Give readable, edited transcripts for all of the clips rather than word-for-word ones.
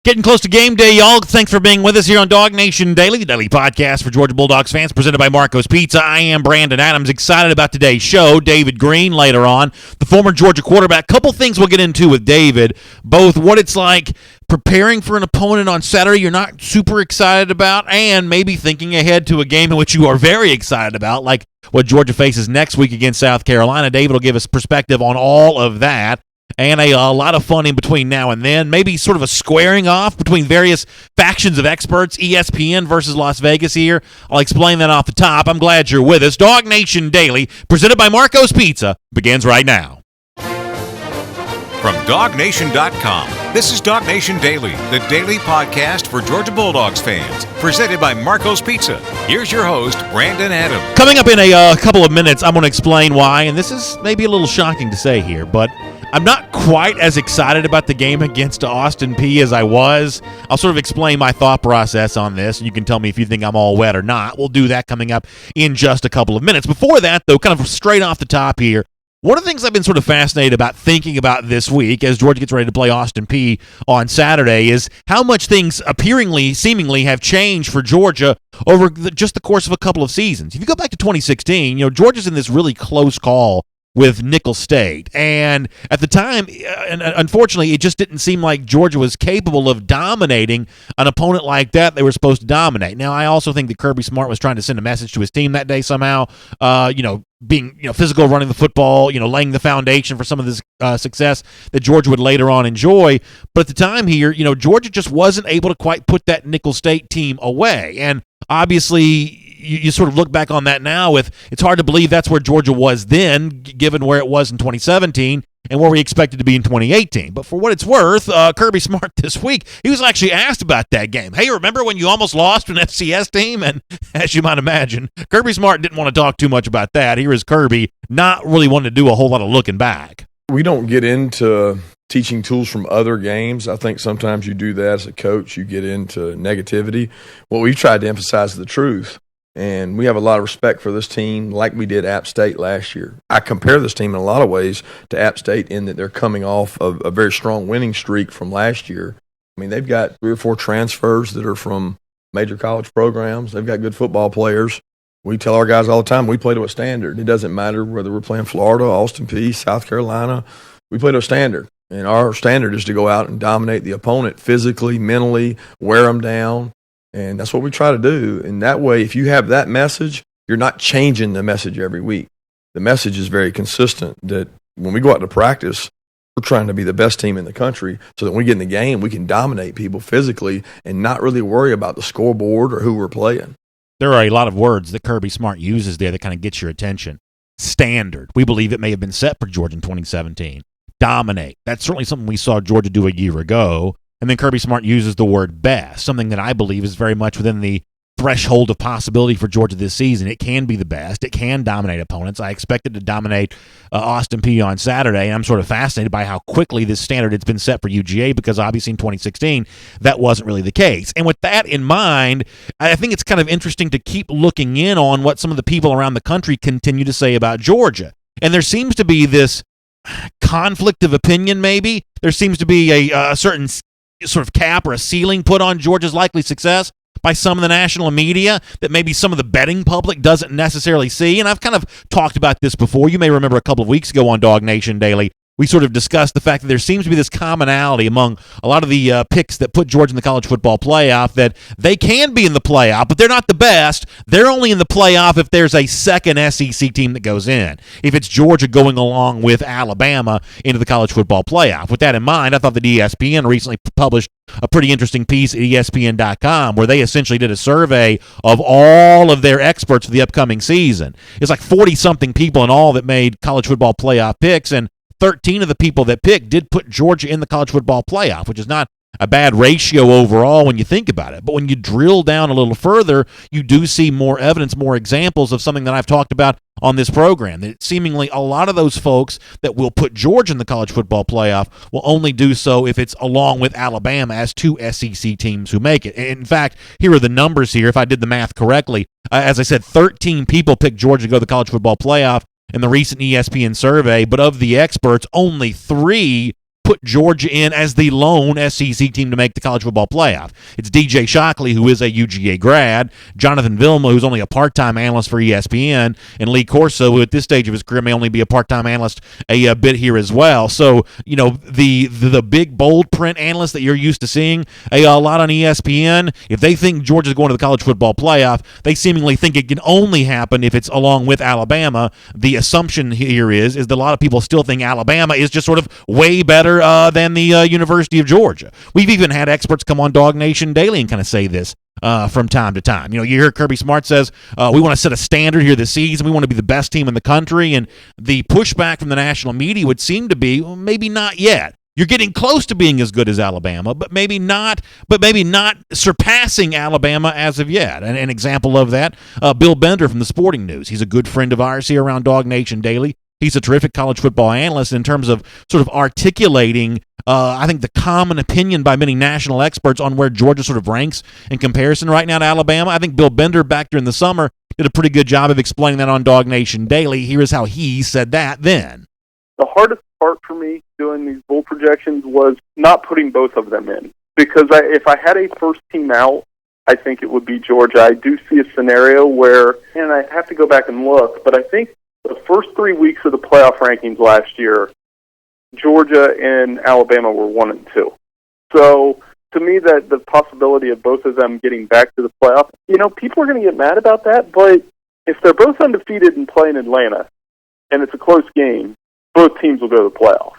Getting close to game day, y'all. Thanks for being with us here on DawgNation Daily, the daily podcast for Georgia Bulldogs fans, presented by Marco's Pizza. I am Brandon Adams. Excited about today's show. David Green later on, the former Georgia quarterback. Couple things we'll get into with David, both what it's like preparing for an opponent on Saturday you're not super excited about, and maybe thinking ahead to a game in which you are very excited about, like what Georgia faces next week against South Carolina. David will give us perspective on all of that. And a lot of fun in between now and then. Maybe sort of a squaring off between various factions of experts, ESPN versus Las Vegas here. I'll explain that off the top. I'm glad you're with us. DawgNation Daily, presented by Marco's Pizza, begins right now. From DawgNation.com, this is DawgNation Daily, the daily podcast for Georgia Bulldogs fans, presented by Marco's Pizza. Here's your host, Brandon Adams. Coming up in a couple of minutes, I'm going to explain why, and this is maybe a little shocking to say here, but I'm not quite as excited about the game against Austin Peay as I was. I'll sort of explain my thought process on this, and you can tell me if you think I'm all wet or not. We'll do that coming up in just a couple of minutes. Before that, though, kind of straight off the top here, one of the things I've been sort of fascinated about thinking about this week as Georgia gets ready to play Austin Peay on Saturday is how much things seemingly have changed for Georgia over just the course of a couple of seasons. If you go back to 2016, Georgia's in this really close call with Nicholls State. And at the time, and unfortunately, it just didn't seem like Georgia was capable of dominating an opponent like that they were supposed to dominate. Now, I also think that Kirby Smart was trying to send a message to his team that day somehow, being physical, running the football, laying the foundation for some of this success that Georgia would later on enjoy. But at the time here, Georgia just wasn't able to quite put that Nicholls State team away. And obviously, you sort of look back on that now it's hard to believe that's where Georgia was then, given where it was in 2017 and where we expected to be in 2018. But for what it's worth, Kirby Smart this week, he was actually asked about that game. Hey, remember when you almost lost to an FCS team? And as you might imagine, Kirby Smart didn't want to talk too much about that. Here is Kirby not really wanting to do a whole lot of looking back. We don't get into teaching tools from other games. I think sometimes you do that as a coach. You get into negativity. What we've tried to emphasize is the truth. And we have a lot of respect for this team like we did App State last year. I compare this team in a lot of ways to App State in that they're coming off of a very strong winning streak from last year. I mean, they've got 3 or 4 transfers that are from major college programs. They've got good football players. We tell our guys all the time, we play to a standard. It doesn't matter whether we're playing Florida, Austin Peay, South Carolina. We play to a standard. And our standard is to go out and dominate the opponent physically, mentally, wear them down. And that's what we try to do. And that way, if you have that message, you're not changing the message every week. The message is very consistent that when we go out to practice, we're trying to be the best team in the country so that when we get in the game, we can dominate people physically and not really worry about the scoreboard or who we're playing. There are a lot of words that Kirby Smart uses there that kind of get your attention. Standard. We believe it may have been set for Georgia in 2017. Dominate. That's certainly something we saw Georgia do a year ago. And then Kirby Smart uses the word best, something that I believe is very much within the threshold of possibility for Georgia this season. It can be the best. It can dominate opponents. I expected to dominate Austin Peay on Saturday, and I'm sort of fascinated by how quickly this standard has been set for UGA because obviously in 2016, that wasn't really the case. And with that in mind, I think it's kind of interesting to keep looking in on what some of the people around the country continue to say about Georgia. And there seems to be this conflict of opinion maybe. There seems to be a certain sort of cap or a ceiling put on Georgia's likely success by some of the national media that maybe some of the betting public doesn't necessarily see. And I've kind of talked about this before. You may remember a couple of weeks ago on DawgNation Daily, we sort of discussed the fact that there seems to be this commonality among a lot of the picks that put Georgia in the college football playoff that they can be in the playoff, but they're not the best. They're only in the playoff if there's a second SEC team that goes in, if it's Georgia going along with Alabama into the college football playoff. With that in mind, I thought that ESPN recently published a pretty interesting piece at ESPN.com where they essentially did a survey of all of their experts for the upcoming season. It's like 40-something people in all that made college football playoff picks, and 13 of the people that picked did put Georgia in the college football playoff, which is not a bad ratio overall when you think about it. But when you drill down a little further, you do see more evidence, more examples of something that I've talked about on this program, that seemingly a lot of those folks that will put Georgia in the college football playoff will only do so if it's along with Alabama as 2 SEC teams who make it. In fact, here are the numbers here. If I did the math correctly, as I said, 13 people picked Georgia to go to the college football playoff in the recent ESPN survey, but of the experts, only 3 put Georgia in as the lone SEC team to make the college football playoff. It's DJ Shockley, who is a UGA grad, Jonathan Vilma, who's only a part-time analyst for ESPN, and Lee Corso, who at this stage of his career may only be a part-time analyst a bit here as well. So, the big bold print analysts that you're used to seeing a lot on ESPN, if they think Georgia's going to the college football playoff, they seemingly think it can only happen if it's along with Alabama. The assumption here is that a lot of people still think Alabama is just sort of way better than the University of Georgia. We've even had experts come on DawgNation Daily and kind of say this from time to time. You hear Kirby Smart says, we want to set a standard here this season. We want to be the best team in the country. And the pushback from the national media would seem to be, well, maybe not yet. You're getting close to being as good as Alabama, but maybe not surpassing Alabama as of yet. And an example of that, Bill Bender from the Sporting News. He's a good friend of ours here around DawgNation Daily. He's a terrific college football analyst in terms of sort of articulating, I think, the common opinion by many national experts on where Georgia sort of ranks in comparison right now to Alabama. I think Bill Bender back during the summer did a pretty good job of explaining that on DawgNation Daily. Here is how he said that then. The hardest part for me doing these bowl projections was not putting both of them in. Because if I had a first team out, I think it would be Georgia. I do see a scenario where, and I have to go back and look, but I think the first 3 weeks of the playoff rankings last year, Georgia and Alabama were 1 and 2. So to me, that the possibility of both of them getting back to the playoff, people are going to get mad about that. But if they're both undefeated and play in Atlanta, and it's a close game, both teams will go to the playoff.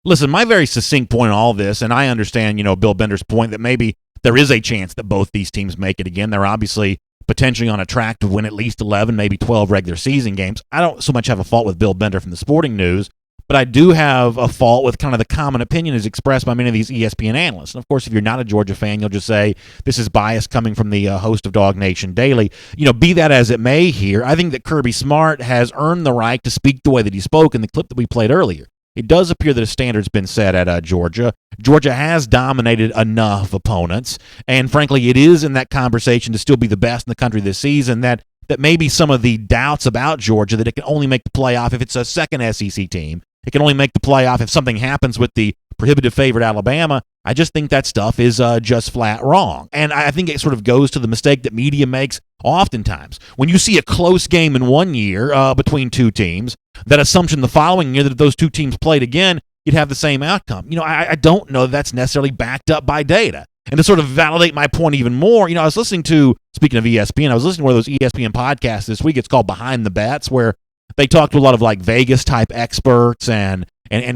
Listen, my very succinct point on all this, and I understand, Bill Bender's point that maybe there is a chance that both these teams make it again. They're obviously potentially on a track to win at least 11, maybe 12 regular season games. I don't so much have a fault with Bill Bender from the Sporting News, but I do have a fault with kind of the common opinion as expressed by many of these ESPN analysts. And, of course, if you're not a Georgia fan, you'll just say this is bias coming from the host of DawgNation Daily. Be that as it may here, I think that Kirby Smart has earned the right to speak the way that he spoke in the clip that we played earlier. It does appear that a standard's been set at Georgia. Georgia has dominated enough opponents, and frankly, it is in that conversation to still be the best in the country this season that maybe some of the doubts about Georgia that it can only make the playoff if it's a second SEC team. It can only make the playoff if something happens with the prohibitive favorite Alabama. I just think that stuff is just flat wrong. And I think it sort of goes to the mistake that media makes oftentimes. When you see a close game in one year between two teams, that assumption the following year that if those two teams played again, you'd have the same outcome. I don't know that's necessarily backed up by data. And to sort of validate my point even more, I was listening to, speaking of ESPN, I was listening to one of those ESPN podcasts this week. It's called Behind the Bets, where they talk to a lot of like Vegas-type experts and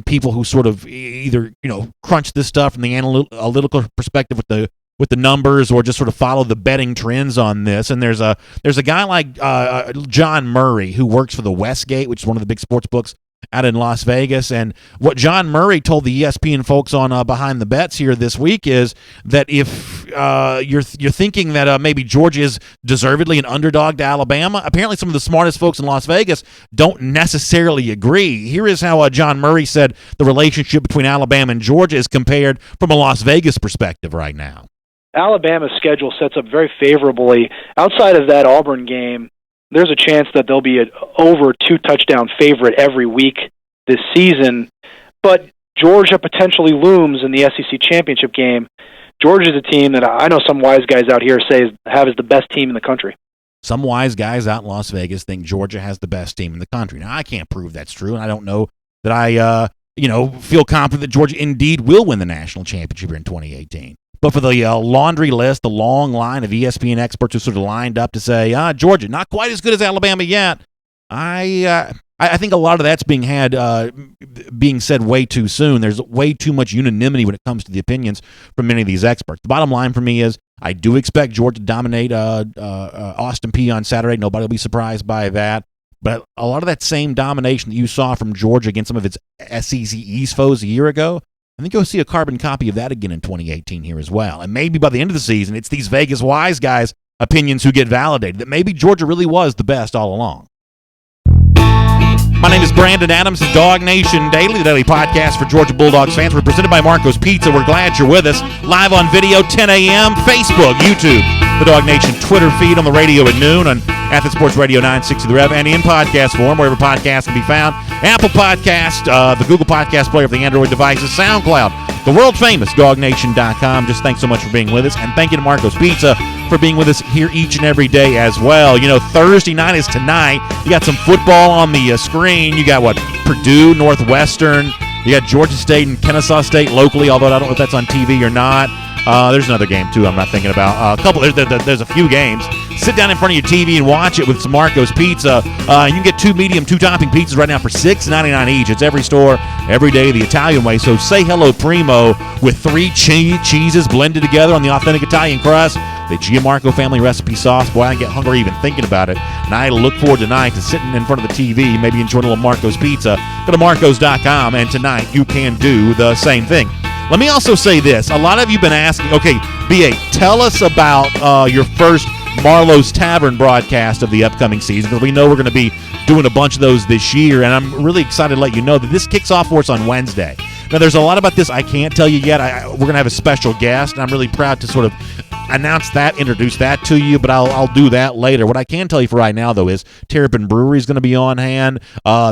people who sort of either, crunch this stuff from the analytical perspective with the numbers or just sort of follow the betting trends on this. And there's a guy like John Murray who works for the Westgate, which is one of the big sports books out in Las Vegas. And what John Murray told the ESPN folks on Behind the Bets here this week is that if you're thinking that maybe Georgia is deservedly an underdog to Alabama, apparently some of the smartest folks in Las Vegas don't necessarily agree. Here is how John Murray said the relationship between Alabama and Georgia is compared from a Las Vegas perspective right now. Alabama's schedule sets up very favorably. Outside of that Auburn game, there's a chance that they'll be an over 2-touchdown favorite every week this season. But Georgia potentially looms in the SEC championship game. Georgia's a team that I know some wise guys out here say is the best team in the country. Some wise guys out in Las Vegas think Georgia has the best team in the country. Now, I can't prove that's true, and I don't know that I feel confident that Georgia indeed will win the national championship in 2018. But for the laundry list, the long line of ESPN experts who sort of lined up to say, Georgia, not quite as good as Alabama yet, I think a lot of that's being said way too soon. There's way too much unanimity when it comes to the opinions from many of these experts. The bottom line for me is I do expect Georgia to dominate Austin Peay on Saturday. Nobody will be surprised by that. But a lot of that same domination that you saw from Georgia against some of its SEC East foes a year ago, I think you'll see a carbon copy of that again in 2018 here as well. And maybe by the end of the season, it's these Vegas wise guys' opinions who get validated, that maybe Georgia really was the best all along. My name is Brandon Adams of DawgNation Daily, the daily podcast for Georgia Bulldogs fans. We're presented by Marco's Pizza. We're glad you're with us. Live on video, 10 a.m., Facebook, YouTube, the DawgNation Twitter feed, on the radio at noon, on Athens Sports Radio 960 The Rev, and in podcast form, wherever podcasts can be found. Apple Podcast, the Google Podcast player for the Android devices, SoundCloud, the world-famous DawgNation.com. Just thanks so much for being with us. And thank you to Marco's Pizza for being with us here each and every day as well. You know, Thursday night is tonight. You got some football on the screen. You got, Purdue, Northwestern. You got Georgia State and Kennesaw State locally, although I don't know if that's on TV or not. There's another game, too, I'm not thinking about. There's a few games. Sit down in front of your TV and watch it with some Marco's Pizza. You can get 2 medium, 2-topping pizzas right now for $6.99 each. It's every store, every day, the Italian way. So say hello, Primo, with 3 cheeses blended together on the authentic Italian crust. The Gianmarco family recipe sauce. Boy, I get hungry even thinking about it. And I look forward tonight to sitting in front of the TV, maybe enjoying a little Marco's Pizza. Go to marcos.com, and tonight you can do the same thing. Let me also say this. A lot of you have been asking, okay, B.A., tell us about your first Marlowe's Tavern broadcast of the upcoming season, because we know we're going to be doing a bunch of those this year, and I'm really excited to let you know that this kicks off for us on Wednesday. Now, there's a lot about this I can't tell you yet. We're going to have a special guest, and I'm really proud to sort of announce that, introduce that to you, but I'll do that later. What I can tell you for right now, though, is Terrapin Brewery is going to be on hand.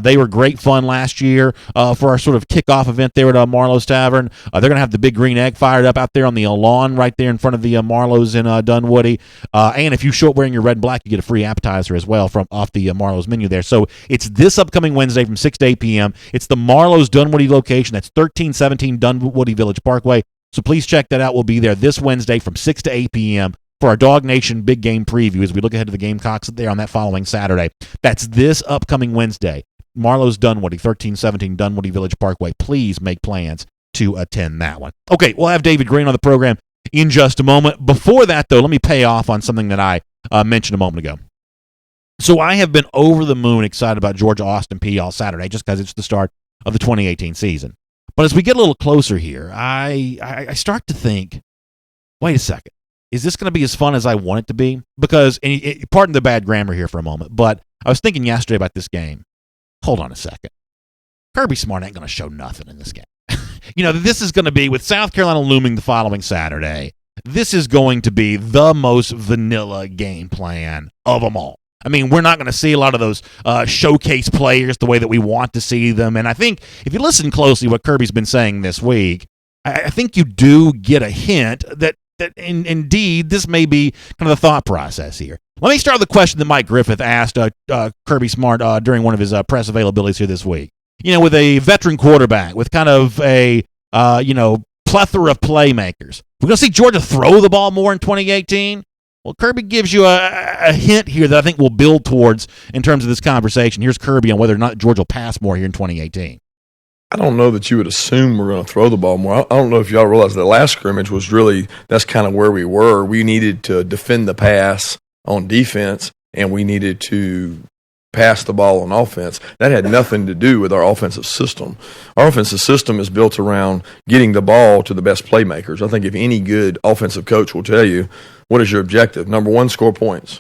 They were great fun last year for our sort of kickoff event there at Marlowe's Tavern. They're going to have the Big Green Egg fired up out there on the lawn right there in front of the Marlowe's in Dunwoody. And if you show up wearing your red and black, you get a free appetizer as well from off the Marlowe's menu there. So it's this upcoming Wednesday from 6 to 8 p.m. It's the Marlowe's Dunwoody location. That's 1317 Dunwoody Village Parkway. So please check that out. We'll be there this Wednesday from 6 to 8 p.m. for our DawgNation Big Game Preview as we look ahead to the Gamecocks there on that following Saturday. That's this upcoming Wednesday. Marlowe's Dunwoody, 1317 Dunwoody Village Parkway. Please make plans to attend that one. Okay, we'll have David Green on the program in just a moment. Before that, though, let me pay off on something that I mentioned a moment ago. So I have been over the moon excited about Georgia-Austin Peay all Saturday just because it's the start of the 2018 season. But as we get a little closer here, I start to think, wait a second, is this going to be as fun as I want it to be? Because, pardon the bad grammar here for a moment, but I was thinking yesterday about this game. Hold on a second. Kirby Smart ain't going to show nothing in this game. This is going to be, with South Carolina looming the following Saturday, this is going to be the most vanilla game plan of them all. I mean, we're not going to see a lot of those showcase players the way that we want to see them. And I think if you listen closely to what Kirby's been saying this week, I think you do get a hint that indeed this may be kind of the thought process here. Let me start with the question that Mike Griffith asked Kirby Smart during one of his press availabilities here this week. With a veteran quarterback, with kind of a, plethora of playmakers. We're going to see Georgia throw the ball more in 2018. Well, Kirby gives you a hint here that I think we'll build towards in terms of this conversation. Here's Kirby on whether or not Georgia will pass more here in 2018. I don't know that you would assume we're going to throw the ball more. I don't know if y'all realize the last scrimmage was really, that's kind of where we were. We needed to defend the pass on defense, and we needed to pass the ball on offense. That had nothing to do with our offensive system. Our offensive system is built around getting the ball to the best playmakers. I think if any good offensive coach will tell you, what is your objective? Number one, score points.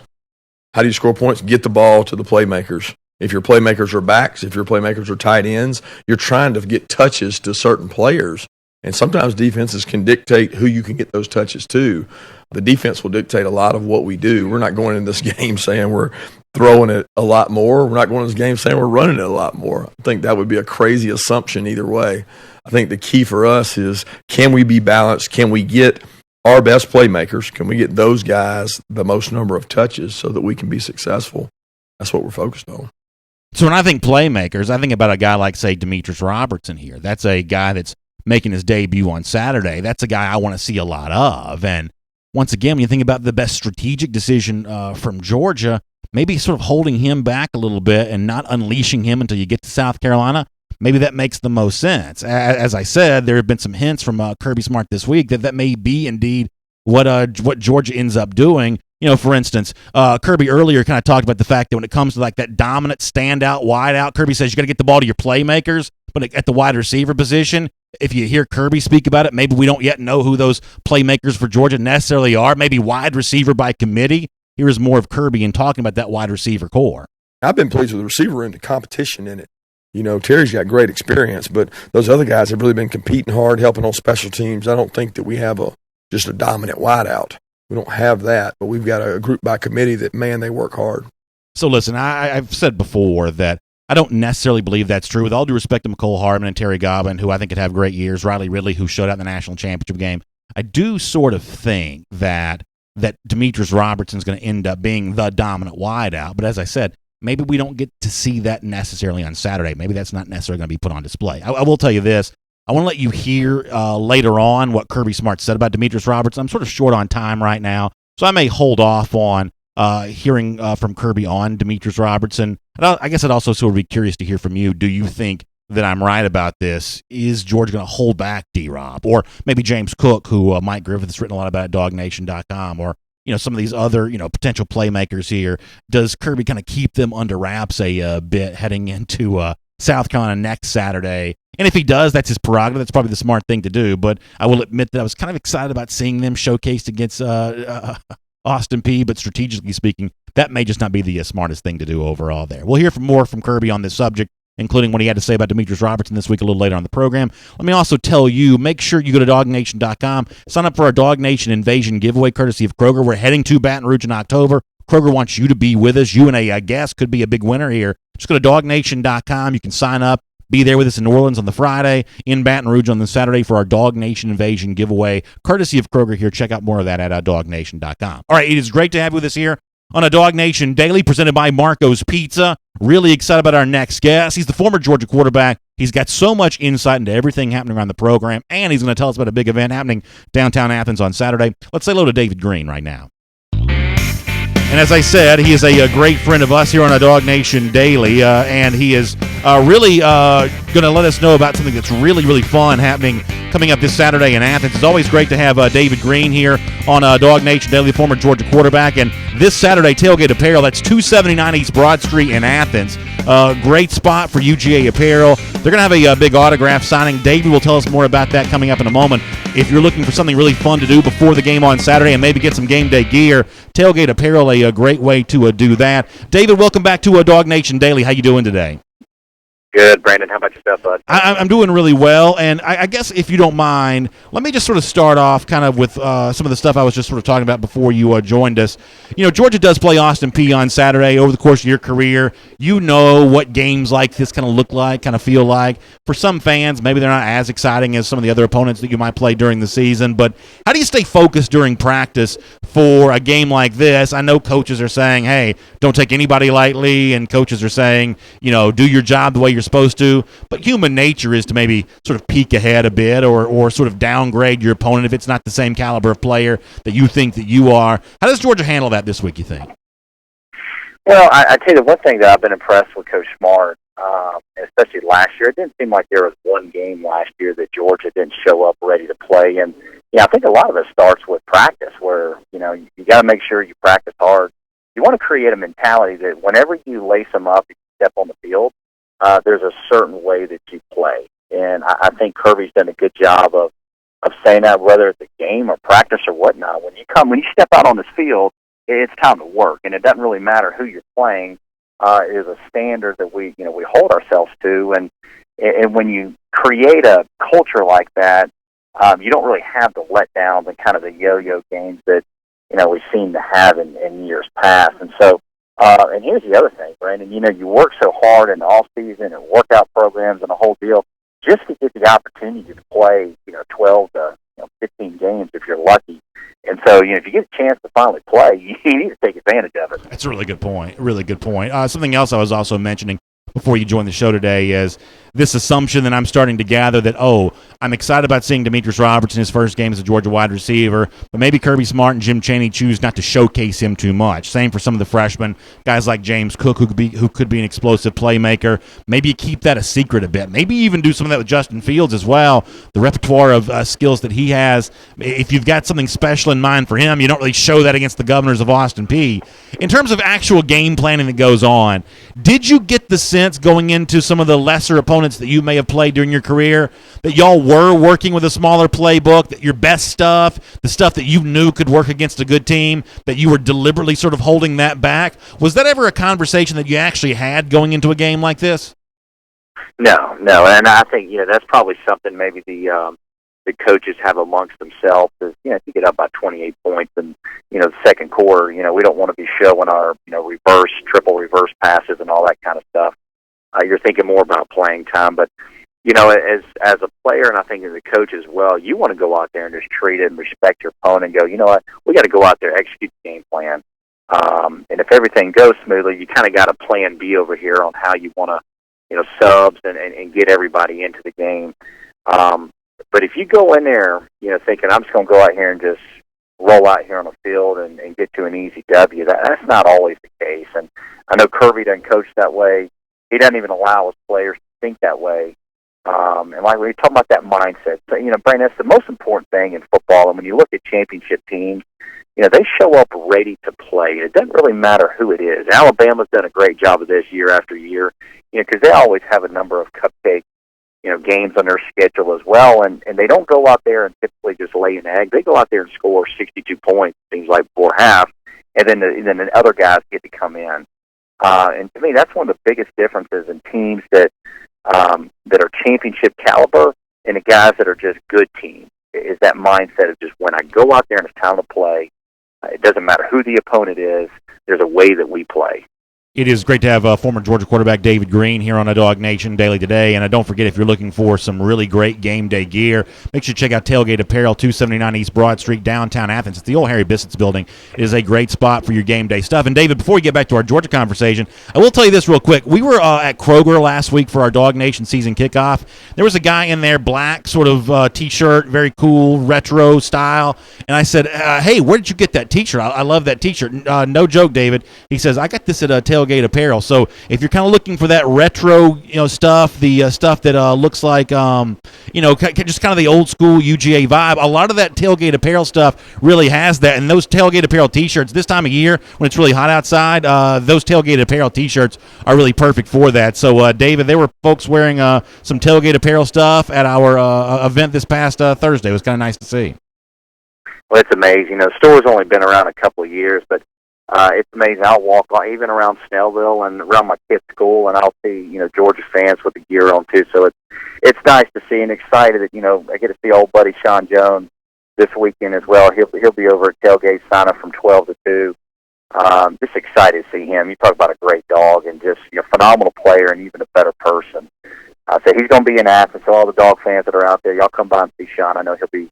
How do you score points? Get the ball to the playmakers. If your playmakers are backs, if your playmakers are tight ends, you're trying to get touches to certain players. And sometimes defenses can dictate who you can get those touches to. The defense will dictate a lot of what we do. We're not going in this game saying we're throwing it a lot more. We're not going in this game saying we're running it a lot more. I think that would be a crazy assumption either way. I think the key for us is, can we be balanced? Can we get our best playmakers? Can we get those guys the most number of touches so that we can be successful? That's what we're focused on. So when I think playmakers, I think about a guy like, say, Demetrius Robertson here. That's a guy that's making his debut on Saturday. That's a guy I want to see a lot of. And once again, when you think about the best strategic decision from Georgia, maybe sort of holding him back a little bit and not unleashing him until you get to South Carolina, maybe that makes the most sense. As I said, there have been some hints from Kirby Smart this week that may be indeed what Georgia ends up doing. For instance, Kirby earlier kind of talked about the fact that when it comes to like that dominant standout wideout, Kirby says you got to get the ball to your playmakers, but at the wide receiver position, if you hear Kirby speak about it, maybe we don't yet know who those playmakers for Georgia necessarily are. Maybe wide receiver by committee. Here's more of Kirby in talking about that wide receiver core. I've been pleased with the receiver and the competition in it. Terry's got great experience, but those other guys have really been competing hard, helping on special teams. I don't think that we have just a dominant wideout. We don't have that, but we've got a group by committee that, man, they work hard. So listen, I've said before that I don't necessarily believe that's true. With all due respect to McCole Hardman and Terry Gobbin, who I think could have great years, Riley Ridley, who showed out in the national championship game, I do sort of think that Demetrius Robertson's going to end up being the dominant wideout. But as I said, maybe we don't get to see that necessarily on Saturday. Maybe that's not necessarily going to be put on display. I will tell you this. I want to let you hear later on what Kirby Smart said about Demetrius Robertson. I'm sort of short on time right now, so I may hold off on hearing from Kirby on Demetrius Robertson. And I guess I'd also sort of be curious to hear from you. Do you think that I'm right about this? Is Georgia going to hold back D-Rob? Or maybe James Cook, who Mike Griffith has written a lot about at DawgNation.com, or some of these other potential playmakers here. Does Kirby kind of keep them under wraps a bit heading into South Carolina next Saturday? And if he does, that's his prerogative. That's probably the smart thing to do. But I will admit that I was kind of excited about seeing them showcased against Austin Peay. But strategically speaking, that may just not be the smartest thing to do overall there. We'll hear more from Kirby on this subject, including what he had to say about Demetrius Robertson this week a little later on the program. Let me also tell you, make sure you go to DawgNation.com, sign up for our DawgNation Invasion giveaway courtesy of Kroger. We're heading to Baton Rouge in October. Kroger wants you to be with us. You and a guest could be a big winner here. Just go to DawgNation.com. You can sign up. Be there with us in New Orleans on the Friday, in Baton Rouge on the Saturday for our DawgNation Invasion giveaway, courtesy of Kroger here. Check out more of that at DawgNation.com. All right, it is great to have you with us here on a DawgNation Daily presented by Marco's Pizza. Really excited about our next guest. He's the former Georgia quarterback. He's got so much insight into everything happening around the program, and he's going to tell us about a big event happening downtown Athens on Saturday. Let's say hello to David Green right now. And as I said, he is a great friend of us here on a DawgNation Daily, and he is really going to let us know about something that's really, really fun happening coming up this Saturday in Athens. It's always great to have David Green here on DawgNation Daily, former Georgia quarterback. And this Saturday, Tailgate Apparel, that's 279 East Broad Street in Athens. Great spot for UGA Apparel. They're going to have a big autograph signing. David will tell us more about that coming up in a moment. If you're looking for something really fun to do before the game on Saturday and maybe get some game day gear, Tailgate Apparel, a great way to do that. David, welcome back to DawgNation Daily. How you doing today? Good, Brandon. How about yourself, bud? I'm doing really well, and I guess if you don't mind, let me just sort of start off kind of with some of the stuff I was just sort of talking about before you joined us. Georgia does play Austin Peay on Saturday. Over the course of your career, you know what games like this kind of look like, kind of feel like. For some fans, maybe they're not as exciting as some of the other opponents that you might play during the season, but how do you stay focused during practice for a game like this? I know coaches are saying, hey, don't take anybody lightly, and coaches are saying, do your job the way you're supposed to, but human nature is to maybe sort of peek ahead a bit or sort of downgrade your opponent if it's not the same caliber of player that you think that you are. How does Georgia handle that this week, you think? Well, I tell you, the one thing that I've been impressed with Coach Smart, especially last year, it didn't seem like there was one game last year that Georgia didn't show up ready to play. And I think a lot of it starts with practice where, you got to make sure you practice hard. You want to create a mentality that whenever you lace them up, you step on the field, there's a certain way that you play. And I think Kirby's done a good job of saying that, whether it's a game or practice or whatnot. When you step out on this field, it's time to work, and it doesn't really matter who you're playing. It is a standard that we hold ourselves to, and when you create a culture like that, you don't really have the letdowns and kind of the yo-yo games that we seem to have in years past. And so, and here's the other thing, Brandon. You work so hard in the off season and workout programs and the whole deal just to get the opportunity to play 12 to 15 games if you're lucky. And so, if you get a chance to finally play, you need to take advantage of it. That's a really good point. Really good point. Something else I was also mentioning before you joined the show today is this assumption that I'm starting to gather that, I'm excited about seeing Demetrius Robertson his first game as a Georgia wide receiver, but maybe Kirby Smart and Jim Chaney choose not to showcase him too much. Same for some of the freshmen, guys like James Cook, who could be an explosive playmaker. Maybe you keep that a secret a bit. Maybe even do some of that with Justin Fields as well. The repertoire of skills that he has, if you've got something special in mind for him, you don't really show that against the Governors of Austin Peay. In terms of actual game planning that goes on, did you get the sense going into some of the lesser opponents that you may have played during your career that y'all were working with a smaller playbook, that your best stuff, the stuff that you knew could work against a good team, that you were deliberately sort of holding that back? Was that ever a conversation that you actually had going into a game like this? No, and I think that's probably something maybe the coaches have amongst themselves is if you get up by 28 points in the second quarter, we don't want to be showing our triple reverse passes and all that kind of stuff. You're thinking more about playing time. But, as a player, and I think as a coach as well, you want to go out there and just treat it and respect your opponent and go, you know what, we got to go out there, execute the game plan. And if everything goes smoothly, you kind of got a plan B over here on how you want to, subs and get everybody into the game. But if you go in there, thinking I'm just going to go out here and just roll out here on the field and get to an easy W, that's not always the case. And I know Kirby doesn't coach that way. He doesn't even allow his players to think that way. And like we talk about that mindset, so, Brian, that's the most important thing in football. And when you look at championship teams, they show up ready to play. It doesn't really matter who it is. Alabama's done a great job of this year after year, because they always have a number of cupcake, games on their schedule as well. And they don't go out there and typically just lay an egg. They go out there and score 62 points, seems like, before half, and then the other guys get to come in. And to me, that's one of the biggest differences in teams that are championship caliber and the guys that are just good teams, is that mindset of just when I go out there and it's time to play, it doesn't matter who the opponent is, there's a way that we play. It is great to have former Georgia quarterback David Green here on DawgNation Daily today. And don't forget, if you're looking for some really great game day gear, make sure you check out Tailgate Apparel, 279 East Broad Street, downtown Athens. It's the old Harry Bissett's building. It is a great spot for your game day stuff. And, David, before we get back to our Georgia conversation, I will tell you this real quick. We were at Kroger last week for our DawgNation season kickoff. There was a guy in there, black sort of T-shirt, very cool, retro style. And I said, hey, where did you get that T-shirt? I love that T-shirt. No joke, David. He says, I got this at Tailgate Apparel. So if you're kind of looking for that retro, stuff, the stuff that looks like, just kind of the old school UGA vibe, a lot of that Tailgate Apparel stuff really has that. And those Tailgate Apparel T-shirts, this time of year when it's really hot outside, those Tailgate Apparel T-shirts are really perfect for that. So, David, there were folks wearing some Tailgate Apparel stuff at our event this past Thursday. It was kind of nice to see. Well, it's amazing. The store's only been around a couple of years, but it's amazing. I'll walk even around Snellville and around my kid's school, and I'll see Georgia fans with the gear on too. So it's nice to see and excited that I get to see old buddy Sean Jones this weekend as well. He'll be over at Tailgate sign up from 12 to 2. Just excited to see him. You talk about a great dog and just phenomenal player and even a better person. So he's going to be in Athens. So all the dog fans that are out there, y'all come by and see Sean. I know he'll be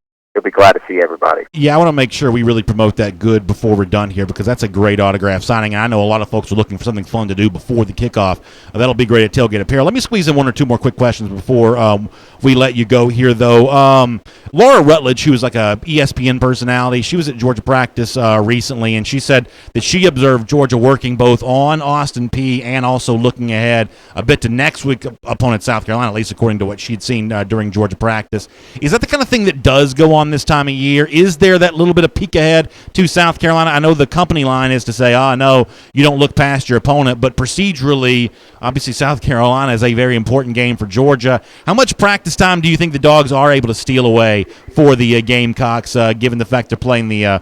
glad to see everybody. Yeah, I want to make sure we really promote that good before we're done here, because that's a great autograph signing, and I know a lot of folks are looking for something fun to do before the kickoff. That'll be great at Tailgate Apparel. Let me squeeze in one or two more quick questions before we let you go here, though. Laura Rutledge, who is like a ESPN personality, she was at Georgia practice recently, and she said that she observed Georgia working both on Austin Peay and also looking ahead a bit to next week opponent South Carolina, at least according to what she'd seen during Georgia practice. Is that the kind of thing that does go on this time of year? Is there that little bit of peek ahead to South Carolina? I know the company line is to say, no, you don't look past your opponent, but procedurally, obviously South Carolina is a very important game for Georgia. How much practice time do you think the Dogs are able to steal away for the Gamecocks, given the fact they're playing the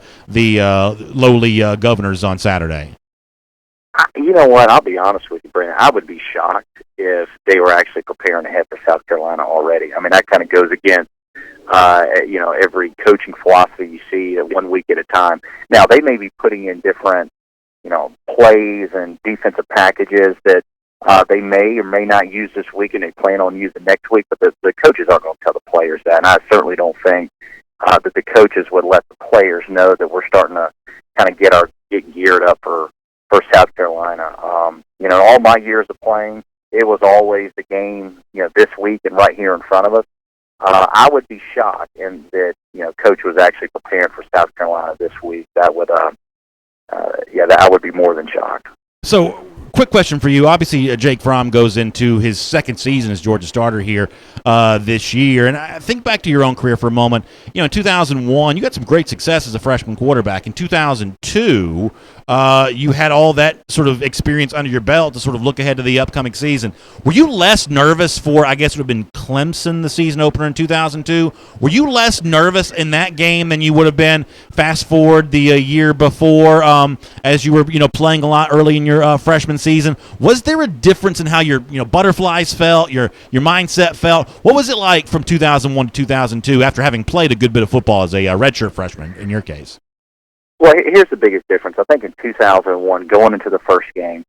lowly Governors on Saturday? You know what? I'll be honest with you, Brandon. I would be shocked if they were actually preparing ahead for South Carolina already. I mean, that kind of goes against every coaching philosophy you see 1 week at a time. Now, they may be putting in different, plays and defensive packages that they may or may not use this week and they plan on using next week, but the coaches aren't going to tell the players that. And I certainly don't think that the coaches would let the players know that we're starting to kind of get geared up for South Carolina. All my years of playing, it was always the game, this week and right here in front of us. I would be shocked in that Coach was actually preparing for South Carolina this week. That would, I would be more than shocked. So, quick question for you. Obviously, Jake Fromm goes into his second season as Georgia starter here this year. And I think back to your own career for a moment. In 2001, you got some great success as a freshman quarterback. In 2002, you had all that sort of experience under your belt to sort of look ahead to the upcoming season. Were you less nervous for, I guess it would have been Clemson, the season opener in 2002? Were you less nervous in that game than you would have been fast forward the year before as you were, playing a lot early in your freshman season? Was there a difference in how your, butterflies felt, your mindset felt? What was it like from 2001 to 2002 after having played a good bit of football as a redshirt freshman in your case? Well, here's the biggest difference. I think in 2001, going into the first game,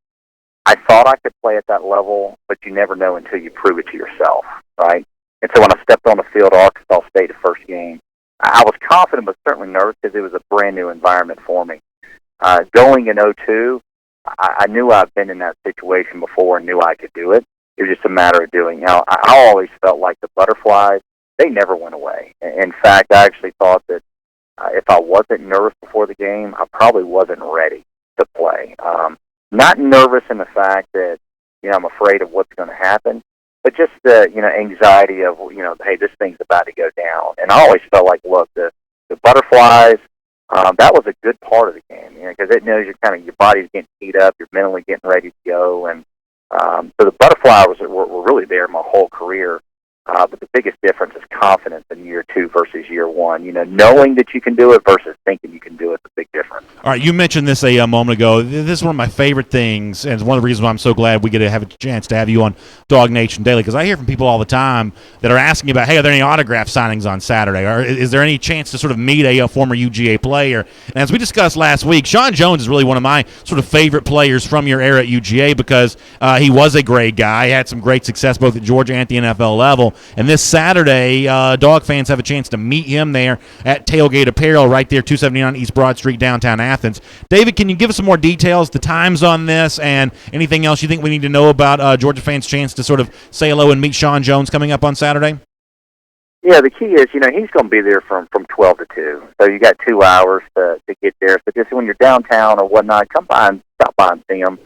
I thought I could play at that level, but you never know until you prove it to yourself, right? And so when I stepped on the field at Arkansas State the first game, I was confident but certainly nervous because it was a brand new environment for me. Going in 02, I knew I'd been in that situation before and knew I could do it. It was just a matter of doing. Now, I always felt like the butterflies, they never went away. In fact, I actually thought that if I wasn't nervous before the game, I probably wasn't ready to play. Not nervous in the fact that, I'm afraid of what's going to happen, but just the, anxiety of, hey, this thing's about to go down. And I always felt like, look, the butterflies, that was a good part of the game, because it knows your body's getting heat up, you're mentally getting ready to go. And so the butterflies were really there my whole career. But the biggest difference is confidence in year 2 versus year 1. Knowing that you can do it versus thinking you can do it is a big difference. All right, you mentioned this a moment ago. This is one of my favorite things, and it's one of the reasons why I'm so glad we get to have a chance to have you on DawgNation Daily, because I hear from people all the time that are asking about, hey, are there any autograph signings on Saturday? Or is there any chance to sort of meet a former UGA player? And as we discussed last week, Sean Jones is really one of my sort of favorite players from your era at UGA because he was a great guy. He had some great success both at Georgia and at the NFL level. And this Saturday, Dog fans have a chance to meet him there at Tailgate Apparel right there, 279 East Broad Street, downtown Athens. David, can you give us some more details, the times on this, and anything else you think we need to know about Georgia fans' chance to sort of say hello and meet Sean Jones coming up on Saturday? Yeah, the key is, he's going to be there from 12 to 2. So you got 2 hours to get there. So just when you're downtown or whatnot, stop by and see him.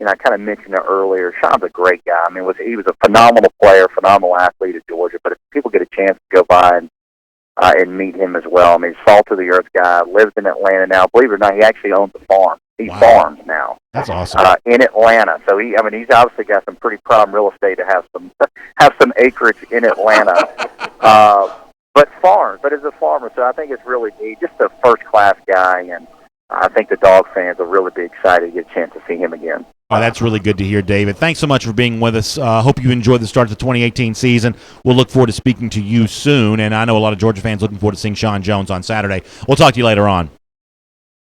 I kind of mentioned it earlier. Sean's a great guy. I mean, he was a phenomenal player, phenomenal athlete at Georgia. But if people get a chance to go by and meet him as well, I mean, salt of the earth guy, lives in Atlanta now. Believe it or not, he actually owns a farm. He farms now. That's awesome. In Atlanta. So he's obviously got some pretty prime real estate to have some acreage in Atlanta. But farms. But as a farmer, so I think it's really neat. Just a first class guy, and I think the Dog fans will really be excited to get a chance to see him again. Oh, that's really good to hear, David. Thanks so much for being with us. Hope you enjoyed the start of the 2018 season. We'll look forward to speaking to you soon, and I know a lot of Georgia fans looking forward to seeing Sean Jones on Saturday. We'll talk to you later on.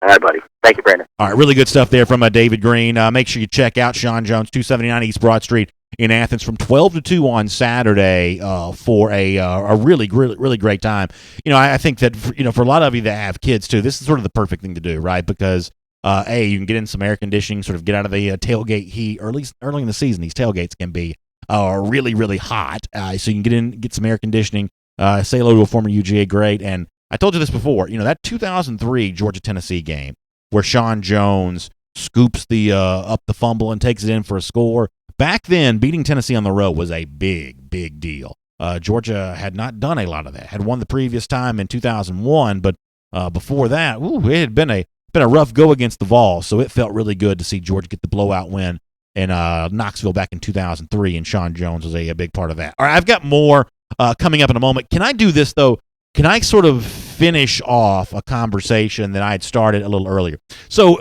All right, buddy. Thank you, Brandon. All right, really good stuff there from David Green. Make sure you check out Sean Jones, 279 East Broad Street in Athens from 12 to 2 on Saturday for a really great time. I think that, for a lot of you that have kids, too, this is sort of the perfect thing to do, right? Because you can get in some air conditioning, sort of get out of the tailgate heat. Early in the season, these tailgates can be really hot. So you can get some air conditioning. Say hello to a former UGA great. And I told you this before. That 2003 Georgia-Tennessee game where Sean Jones scoops the up the fumble and takes it in for a score. Back then, beating Tennessee on the road was a big deal. Georgia had not done a lot of that. Had won the previous time in 2001, but before that, it had been a rough go against the Vols, so it felt really good to see Georgia get the blowout win in Knoxville back in 2003, and Sean Jones was a big part of that. All right, I've got more coming up in a moment. Can I do this, though? Can I sort of finish off a conversation that I had started a little earlier? So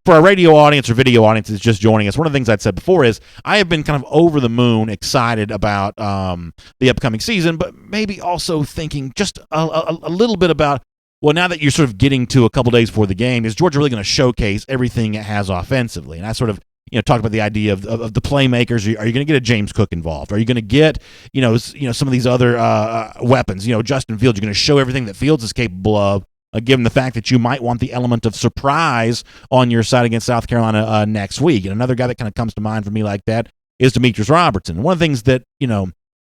for our radio audience or video audiences just joining us, one of the things I'd said before is I have been kind of over the moon excited about the upcoming season, but maybe also thinking just a little bit about, well, now that you're sort of getting to a couple days before the game, is Georgia really going to showcase everything it has offensively? And I sort of talked about the idea of the playmakers. Are you going to get a James Cook involved? Are you going to get some of these other weapons? Justin Fields. You're going to show everything that Fields is capable of, given the fact that you might want the element of surprise on your side against South Carolina next week. And another guy that kind of comes to mind for me like that is Demetrius Robertson. One of the things that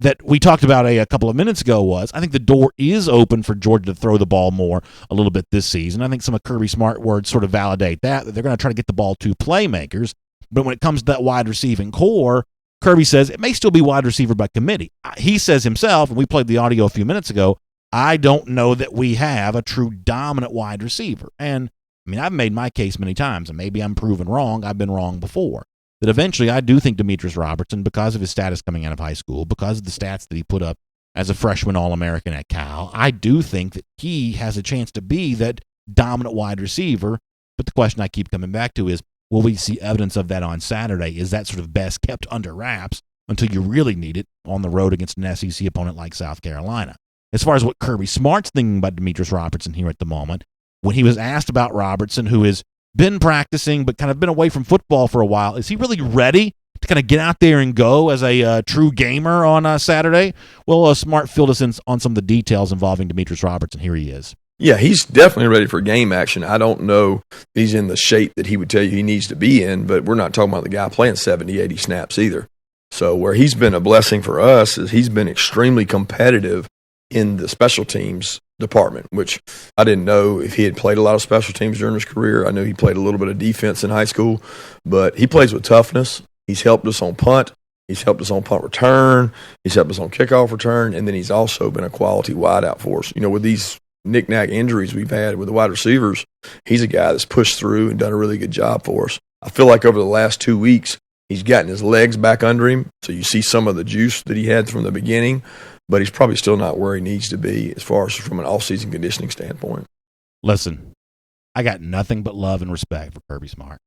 that we talked about a couple of minutes ago was I think the door is open for Georgia to throw the ball more a little bit this season. I think some of Kirby Smart words sort of validate that they're going to try to get the ball to playmakers. But when it comes to that wide receiving core, Kirby says it may still be wide receiver by committee. He says himself, and we played the audio a few minutes ago, I don't know that we have a true dominant wide receiver. And, I've made my case many times, and maybe I'm proven wrong. I've been wrong before. That eventually I do think Demetrius Robertson, because of his status coming out of high school, because of the stats that he put up as a freshman All-American at Cal, I do think that he has a chance to be that dominant wide receiver. But the question I keep coming back to is, will we see evidence of that on Saturday? Is that sort of best kept under wraps until you really need it on the road against an SEC opponent like South Carolina? As far as what Kirby Smart's thinking about Demetrius Robertson here at the moment, when he was asked about Robertson, who is been practicing, but kind of been away from football for a while. Is he really ready to kind of get out there and go as a true gamer on Saturday? Well, Smart filled us in on some of the details involving Demetrius Roberts, and here he is. Yeah, he's definitely ready for game action. I don't know if he's in the shape that he would tell you he needs to be in, but we're not talking about the guy playing 70, 80 snaps either. So where he's been a blessing for us is he's been extremely competitive in the special teams department, which I didn't know if he had played a lot of special teams during his career. I know he played a little bit of defense in high school, but he plays with toughness. He's helped us on punt. He's helped us on punt return. He's helped us on kickoff return, and then he's also been a quality wideout for us. You know, with these knick-knack injuries we've had with the wide receivers, he's a guy that's pushed through and done a really good job for us. I feel like over the last 2 weeks, he's gotten his legs back under him, so you see some of the juice that he had from the beginning, but he's probably still not where he needs to be as far as from an off-season conditioning standpoint. Listen, I got nothing but love and respect for Kirby Smart.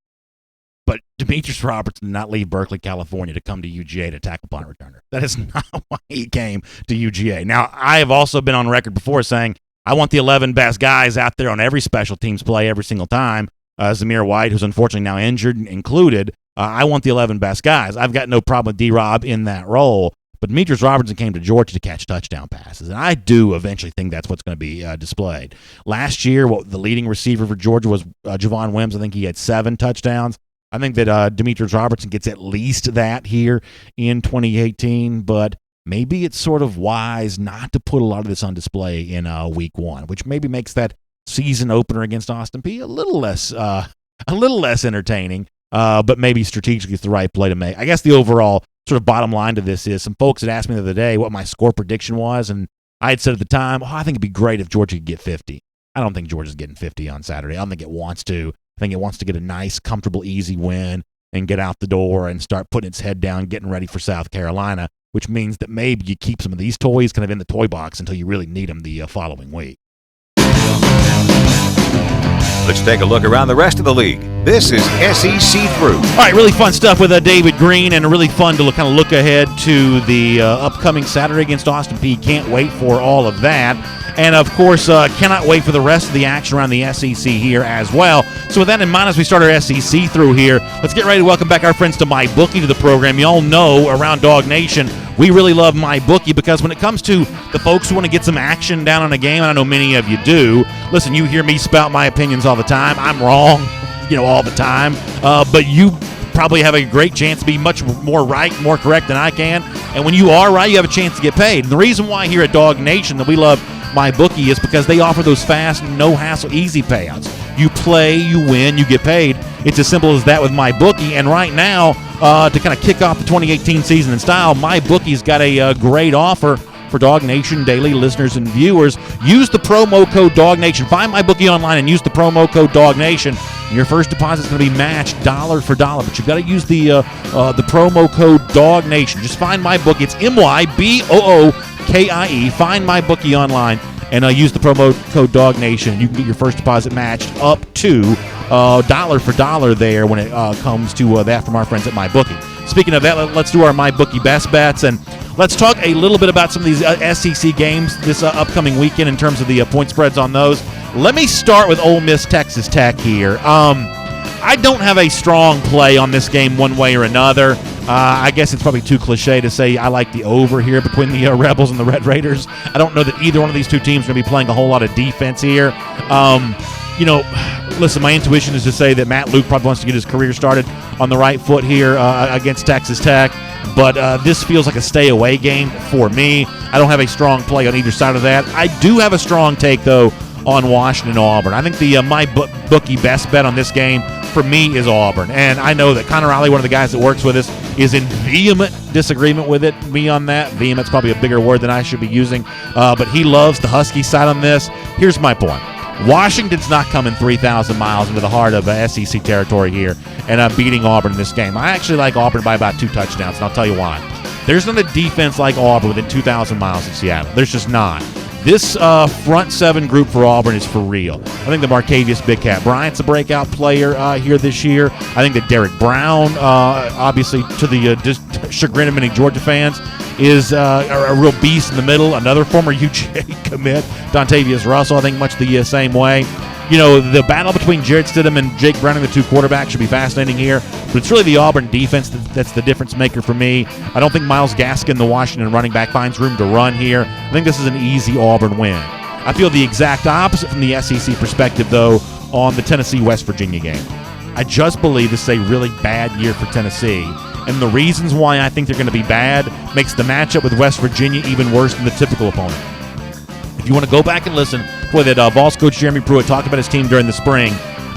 But Demetrius Roberts did not leave Berkeley, California to come to UGA to tackle punt returner. That is not why he came to UGA. Now, I have also been on record before saying I want the 11 best guys out there on every special teams play every single time. Zamir White, who's unfortunately now injured, included. I want the 11 best guys. I've got no problem with D-Rob in that role. But Demetrius Robertson came to Georgia to catch touchdown passes, and I do eventually think that's what's going to be displayed. Last year, the leading receiver for Georgia was Javon Wims. I think he had 7 touchdowns. I think that Demetrius Robertson gets at least that here in 2018, but maybe it's sort of wise not to put a lot of this on display in week 1, which maybe makes that season opener against Austin Peay a little less entertaining, but maybe strategically it's the right play to make. I guess the overall sort of bottom line to this is some folks had asked me the other day what my score prediction was, and I had said at the time, I think it'd be great if Georgia could get 50. I don't think Georgia's getting 50 on Saturday. I don't think it wants to. I think it wants to get a nice, comfortable, easy win and get out the door and start putting its head down, getting ready for South Carolina, which means that maybe you keep some of these toys kind of in the toy box until you really need them the following week. Let's take a look around the rest of the league. This is SEC Through. All right, really fun stuff with David Green, and really fun to kind of look ahead to the upcoming Saturday against Austin Peay. Can't wait for all of that. And, of course, cannot wait for the rest of the action around the SEC here as well. So with that in mind, as we start our SEC Through here, let's get ready to welcome back our friends to MyBookie to the program. You all know around DawgNation, we really love MyBookie because when it comes to the folks who want to get some action down on a game, and I know many of you do, listen, you hear me spout my opinions all the time. I'm wrong, all the time. But you probably have a great chance to be much more right, more correct than I can. And when you are right, you have a chance to get paid. And the reason why here at DawgNation that we love MyBookie is because they offer those fast, no-hassle, easy payouts. You play, you win, you get paid. It's as simple as that with MyBookie. And right now, to kind of kick off the 2018 season in style, MyBookie's got a great offer for DawgNation Daily listeners and viewers. Use the promo code DawgNation. Find MyBookie online and use the promo code DawgNation. Your first deposit is going to be matched dollar for dollar, but you've got to use the promo code DawgNation. Just find MyBookie. It's MyBookie. Find MyBookie online and use the promo code DawgNation. You can get your first deposit matched up to dollar for dollar there when it comes to that from our friends at MyBookie. Speaking of that, let's do our MyBookie best bets, and let's talk a little bit about some of these SEC games this upcoming weekend in terms of the point spreads on those. Let me start with Ole Miss Texas Tech here. I don't have a strong play on this game one way or another. I guess it's probably too cliche to say I like the over here between the Rebels and the Red Raiders. I don't know that either one of these two teams are going to be playing a whole lot of defense here. Listen, my intuition is to say that Matt Luke probably wants to get his career started on the right foot here against Texas Tech, but this feels like a stay-away game for me. I don't have a strong play on either side of that. I do have a strong take, though, on Washington and Auburn. I think the MyBookie best bet on this game for me is Auburn, and I know that Connor Riley, one of the guys that works with us, is in vehement disagreement with me on that. Vehement's probably a bigger word than I should be using, but he loves the Husky side on this. Here's my point. Washington's not coming 3,000 miles into the heart of SEC territory here and beating Auburn in this game. I actually like Auburn by about 2 touchdowns, and I'll tell you why. There's not a defense like Auburn within 2,000 miles of Seattle. There's just not. This front 7 group for Auburn is for real. I think the Marcavius Big Cat Bryant's a breakout player here this year. I think that Derek Brown, obviously to the chagrin of many Georgia fans, is a real beast in the middle. Another former UGA commit, Dontavius Russell, I think much the same way. The battle between Jarrett Stidham and Jake Browning, the two quarterbacks, should be fascinating here. But it's really the Auburn defense that's the difference maker for me. I don't think Myles Gaskin, the Washington running back, finds room to run here. I think this is an easy Auburn win. I feel the exact opposite from the SEC perspective, though, on the Tennessee-West Virginia game. I just believe this is a really bad year for Tennessee. And the reasons why I think they're going to be bad makes the matchup with West Virginia even worse than the typical opponent. If you want to go back and listen to that Vols coach Jeremy Pruitt talked about his team during the spring,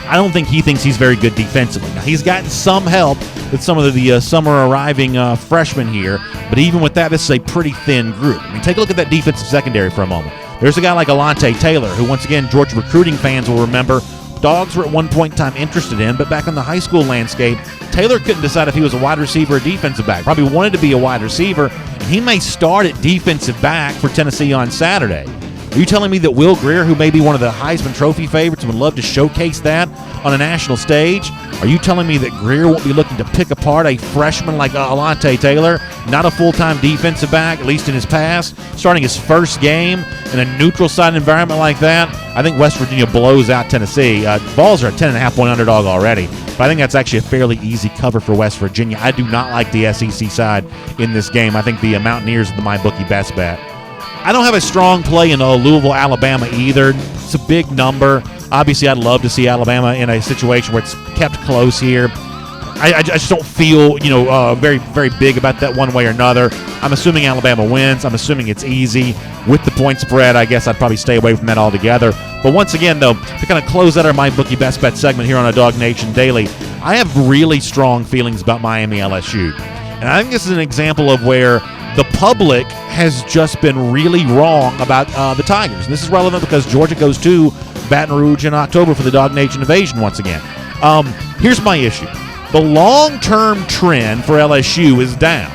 I don't think he thinks he's very good defensively. Now, he's gotten some help with some of the summer arriving freshmen here, but even with that, this is a pretty thin group. I mean, take a look at that defensive secondary for a moment. There's a guy like Alante Taylor, who, once again, Georgia recruiting fans will remember, Dogs were at one point in time interested in, but back on the high school landscape, Taylor couldn't decide if he was a wide receiver or defensive back. Probably wanted to be a wide receiver, and he may start at defensive back for Tennessee on Saturday. Are you telling me that Will Grier, who may be one of the Heisman Trophy favorites, would love to showcase that on a national stage? Are you telling me that Grier won't be looking to pick apart a freshman like Alante Taylor, not a full-time defensive back, at least in his past, starting his first game in a neutral side environment like that? I think West Virginia blows out Tennessee. Vols are a 10.5-point underdog already, but I think that's actually a fairly easy cover for West Virginia. I do not like the SEC side in this game. I think the Mountaineers are the MyBookie best bet. I don't have a strong play in Louisville, Alabama either. It's a big number. Obviously, I'd love to see Alabama in a situation where it's kept close here. I just don't feel, very, very big about that one way or another. I'm assuming Alabama wins. I'm assuming it's easy. With the point spread, I guess I'd probably stay away from that altogether. But once again, though, to kind of close out our MyBookie Best Bet segment here on a DawgNation Daily, I have really strong feelings about Miami LSU. And I think this is an example of where the public has just been really wrong about the Tigers. And this is relevant because Georgia goes to Baton Rouge in October for the DawgNation Invasion once again. Here's my issue. The long-term trend for LSU is down.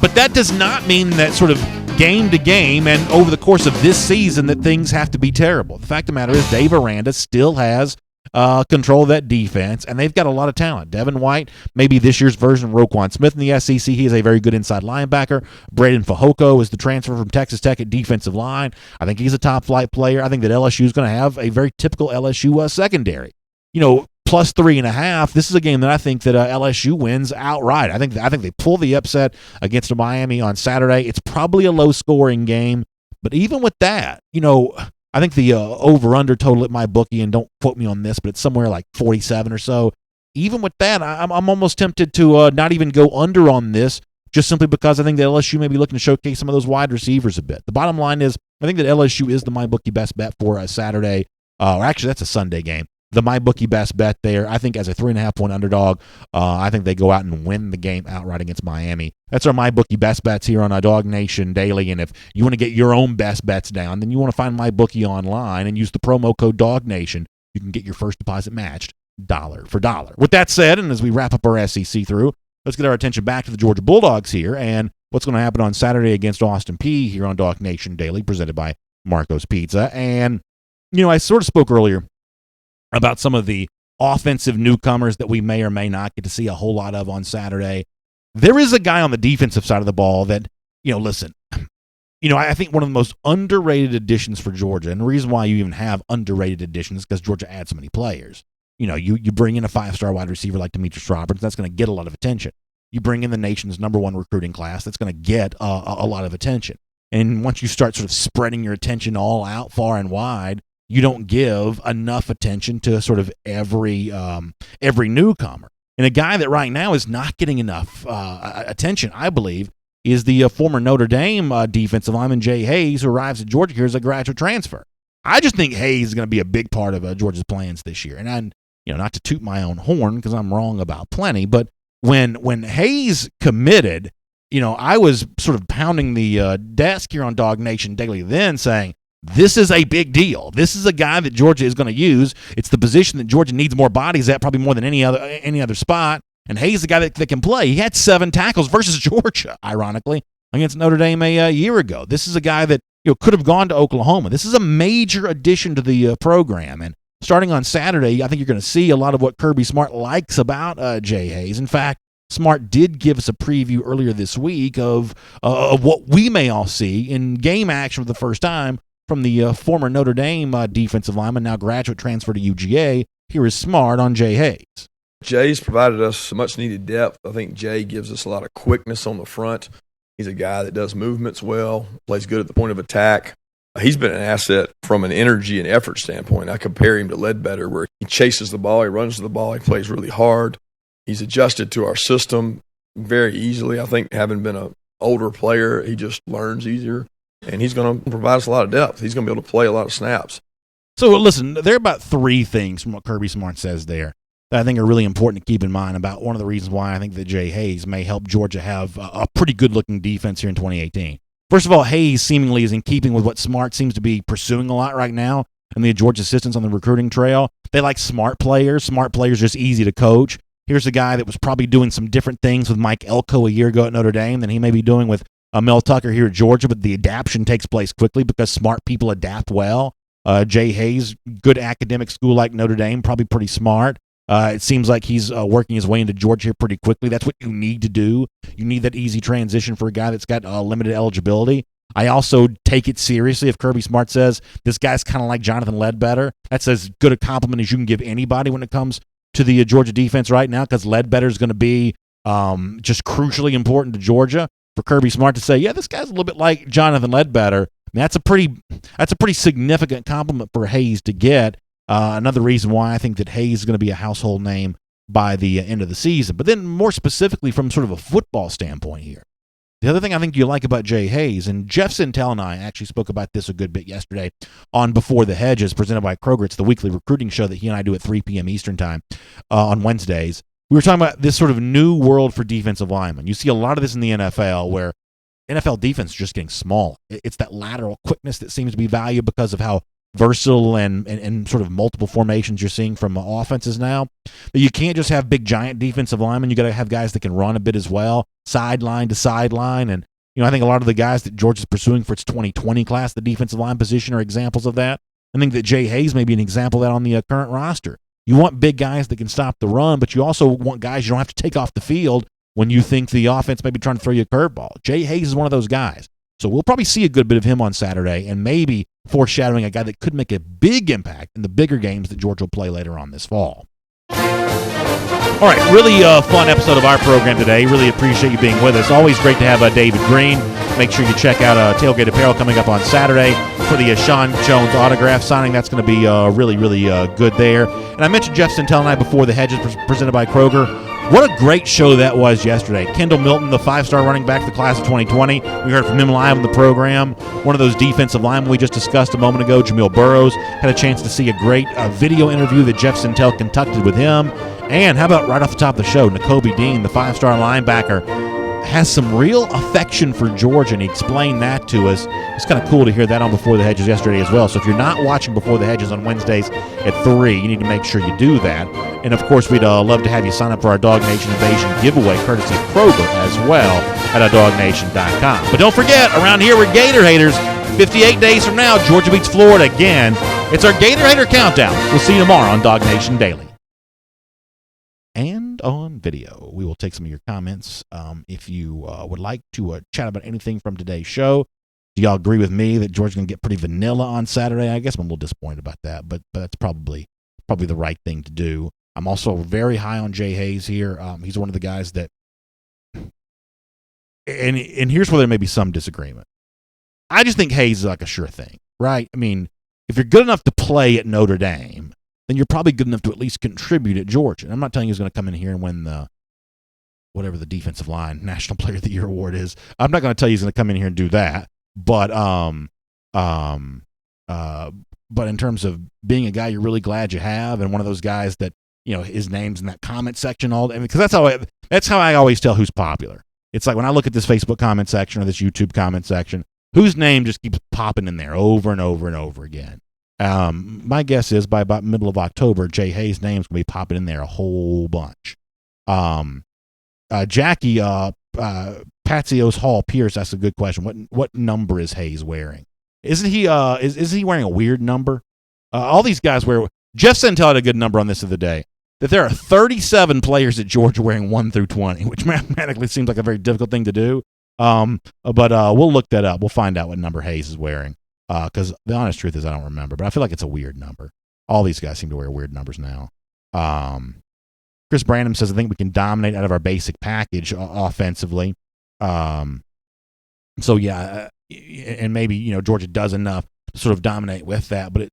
But that does not mean that sort of game to game and over the course of this season that things have to be terrible. The fact of the matter is Dave Aranda still has control of that defense, and they've got a lot of talent. Devin White, maybe this year's version of Roquan Smith in the SEC. He is a very good inside linebacker. Braden Fajoko is the transfer from Texas Tech at defensive line. I think he's a top-flight player. I think that LSU is going to have a very typical LSU secondary. Plus 3.5. This is a game that I think that LSU wins outright. I think they pull the upset against Miami on Saturday. It's probably a low-scoring game, but even with that, I think the over-under total at MyBookie, and don't quote me on this, but it's somewhere like 47 or so. Even with that, I'm almost tempted to not even go under on this, just simply because I think that LSU may be looking to showcase some of those wide receivers a bit. The bottom line is I think that LSU is the MyBookie best bet for Saturday. Or actually, that's a Sunday game. The MyBookie best bet there, I think as a 3.5-point underdog, I think they go out and win the game outright against Miami. That's our MyBookie best bets here on DawgNation Daily. And if you want to get your own best bets down, then you want to find MyBookie online and use the promo code DawgNation. You can get your first deposit matched dollar for dollar. With that said, and as we wrap up our SEC through, let's get our attention back to the Georgia Bulldogs here and what's going to happen on Saturday against Austin Peay here on DawgNation Daily, presented by Marco's Pizza. And, I sort of spoke earlier about some of the offensive newcomers that we may or may not get to see a whole lot of on Saturday. There is a guy on the defensive side of the ball that, listen, I think one of the most underrated additions for Georgia, and the reason why you even have underrated additions is because Georgia adds so many players. You bring in a 5-star wide receiver like Demetrius Roberts, that's going to get a lot of attention. You bring in the nation's #1 recruiting class, that's going to get a lot of attention. And once you start sort of spreading your attention all out far and wide, you don't give enough attention to sort of every newcomer. And a guy that right now is not getting enough attention, I believe, is the former Notre Dame defensive lineman Jay Hayes, who arrives at Georgia here as a graduate transfer. I just think Hayes is going to be a big part of Georgia's plans this year. And not to toot my own horn because I'm wrong about plenty, but when Hayes committed, I was sort of pounding the desk here on DawgNation Daily then saying, this is a big deal. This is a guy that Georgia is going to use. It's the position that Georgia needs more bodies at, probably more than any other spot. And Hayes is the guy that can play. He had 7 tackles versus Georgia, ironically, against Notre Dame a year ago. This is a guy that could have gone to Oklahoma. This is a major addition to the program. And starting on Saturday, I think you're going to see a lot of what Kirby Smart likes about Jay Hayes. In fact, Smart did give us a preview earlier this week of what we may all see in game action for the first time from the former Notre Dame defensive lineman, now graduate transfer to UGA. Here is Smart on Jay Hayes. Jay's provided us some much-needed depth. I think Jay gives us a lot of quickness on the front. He's a guy that does movements well, plays good at the point of attack. He's been an asset from an energy and effort standpoint. I compare him to Ledbetter, where he chases the ball, he runs to the ball, he plays really hard. He's adjusted to our system very easily. I think having been an older player, he just learns easier, and he's going to provide us a lot of depth. He's going to be able to play a lot of snaps. So, listen, there are about three things from what Kirby Smart says there that I think are really important to keep in mind about one of the reasons why I think that Jay Hayes may help Georgia have a pretty good-looking defense here in 2018. First of all, Hayes seemingly is in keeping with what Smart seems to be pursuing a lot right now and the Georgia assistants on the recruiting trail. They like smart players. Smart players are just easy to coach. Here's a guy that was probably doing some different things with Mike Elko a year ago at Notre Dame than he may be doing with Mel Tucker here at Georgia, but the adaptation takes place quickly because smart people adapt well. Jay Hayes, good academic school like Notre Dame, probably pretty smart. It seems like he's working his way into Georgia here pretty quickly. That's what you need to do. You need that easy transition for a guy that's got limited eligibility. I also take it seriously if Kirby Smart says this guy's kind of like Jonathan Ledbetter. That's as good a compliment as you can give anybody when it comes to the Georgia defense right now, because Ledbetter is going to be just crucially important to Georgia. For Kirby Smart to say, yeah, this guy's a little bit like Jonathan Ledbetter, that's a pretty significant compliment for Hayes to get. Another reason why I think that Hayes is going to be a household name by the end of the season. But then more specifically from sort of a football standpoint here, the other thing I think you like about Jay Hayes, and Jeff Sintel and I actually spoke about this a good bit yesterday on Before the Hedges, presented by Kroger. It's the weekly recruiting show that he and I do at 3 p.m. Eastern time on Wednesdays. We were talking about this sort of new world for defensive linemen. You see a lot of this in the NFL where NFL defense is just getting small. It's that lateral quickness that seems to be valued because of how versatile and sort of multiple formations you're seeing from offenses now. But you can't just have big giant defensive linemen. You got to have guys that can run a bit as well, sideline to sideline. And I think a lot of the guys that Georgia's pursuing for its 2020 class, the defensive line position, are examples of that. I think that Jay Hayes may be an example of that on the current roster. You want big guys that can stop the run, but you also want guys you don't have to take off the field when you think the offense may be trying to throw you a curveball. Jay Hayes is one of those guys. So we'll probably see a good bit of him on Saturday, and maybe foreshadowing a guy that could make a big impact in the bigger games that Georgia will play later on this fall. All right, really fun episode of our program today. Really appreciate you being with us. Always great to have David Green. Make sure you check out Tailgate Apparel coming up on Saturday for the Sean Jones autograph signing. That's going to be really good there. And I mentioned Jeff Sintel and I Before the Hedges, presented by Kroger. What a great show that was yesterday. Kendall Milton, the 5-star running back for the class of 2020. We heard from him live on the program. One of those defensive linemen we just discussed a moment ago, Jamil Burrows, had a chance to see a great video interview that Jeff Sintel conducted with him. And how about right off the top of the show, Nakobe Dean, the 5-star linebacker, has some real affection for Georgia, and he explained that to us. It's kind of cool to hear that on Before the Hedges yesterday as well. So if you're not watching Before the Hedges on Wednesdays at 3, you need to make sure you do that. And, of course, we'd love to have you sign up for our DawgNation Invasion giveaway, courtesy of Kroger as well, at DawgNation.com. But don't forget, around here we're Gator haters. 58 days from now, Georgia beats Florida again. It's our Gator Hater Countdown. We'll see you tomorrow on DawgNation Daily. And on video, we will take some of your comments. If you would like to chat about anything from today's show, do y'all agree with me that Georgia's going to get pretty vanilla on Saturday? I guess I'm a little disappointed about that, but that's probably the right thing to do. I'm also very high on Jay Hayes here. He's one of the guys that, and here's where there may be some disagreement. I just think Hayes is like a sure thing, right? I mean, if you're good enough to play at Notre Dame, then you're probably good enough to at least contribute at Georgia. And I'm not telling you he's going to come in here and win the whatever the defensive line National Player of the Year award is. I'm not going to tell you he's going to come in here and do that. But in terms of being a guy you're really glad you have, and one of those guys that his name's in that comment section because that's how I always tell who's popular. It's like when I look at this Facebook comment section or this YouTube comment section, whose name just keeps popping in there over and over and over again. My guess is by about middle of October, Jay Hayes' name's going to be popping in there a whole bunch. Jackie, Patzios Hall Pierce asked a good question. What number is Hayes wearing? Isn't he is he wearing a weird number? All these guys wear. Jeff Sintel had a good number on this of the day, that there are 37 players at Georgia wearing 1 through 20, which mathematically seems like a very difficult thing to do. But we'll look that up. We'll find out what number Hayes is wearing. because the honest truth is I don't remember, but I feel like it's a weird number. All these guys seem to wear weird numbers now. Chris Brandon says, I think we can dominate out of our basic package offensively. So, yeah, and maybe, Georgia does enough to sort of dominate with that, but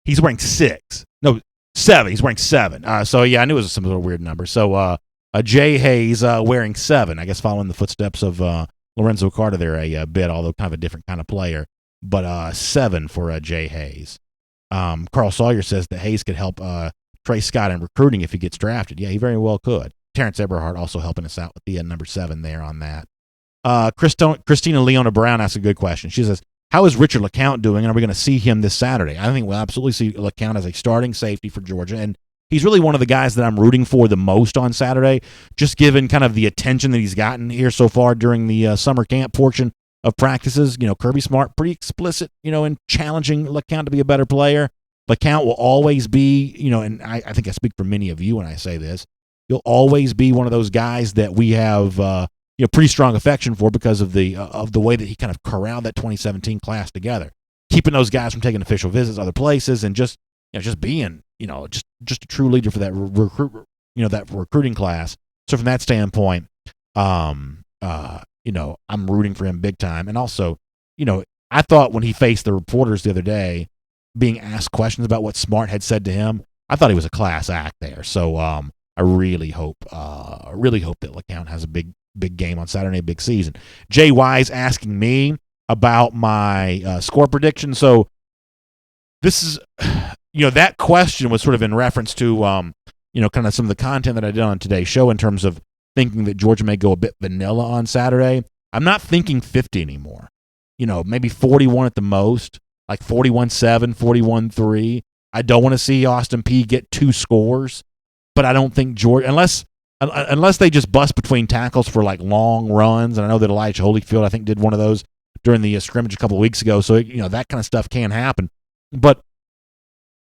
he's wearing 6. No, 7. He's wearing 7. So, yeah, I knew it was some sort of weird number. So, Jay Hayes wearing 7, I guess following the footsteps of Lorenzo Carter there a bit, although kind of a different kind of player. But 7 for Jay Hayes. Carl Sawyer says that Hayes could help Trey Scott in recruiting if he gets drafted. Yeah, he very well could. Terrence Eberhardt also helping us out with the number 7 there on that. Christina Leona Brown asks a good question. She says, how is Richard LeCount doing, and are we going to see him this Saturday? I think we'll absolutely see LeCount as a starting safety for Georgia, and he's really one of the guys that I'm rooting for the most on Saturday, just given kind of the attention that he's gotten here so far during the summer camp portion of practices. Kirby Smart, pretty explicit, in challenging LeCount to be a better player. LeCount will always be, and I think I speak for many of you when I say this, you'll always be one of those guys that we have, pretty strong affection for because of the way that he kind of corralled that 2017 class together, keeping those guys from taking official visits other places and just being, just a true leader for that that recruiting class. So from that standpoint, I'm rooting for him big time. And also, I thought when he faced the reporters the other day, being asked questions about what Smart had said to him, I thought he was a class act there. So I really hope that LeCount has a big game on Saturday, a big season. Jay Wise asking me about my score prediction. So this is, that question was sort of in reference to, kind of some of the content that I did on today's show in terms of thinking that Georgia may go a bit vanilla on Saturday. I'm not thinking 50 anymore. Maybe 41 at the most, like 41-7, 41-3. I don't want to see Austin Peay get 2 scores, but I don't think Georgia, unless they just bust between tackles for like long runs, and I know that Elijah Holyfield, I think, did one of those during the scrimmage a couple of weeks ago, so that kind of stuff can happen. But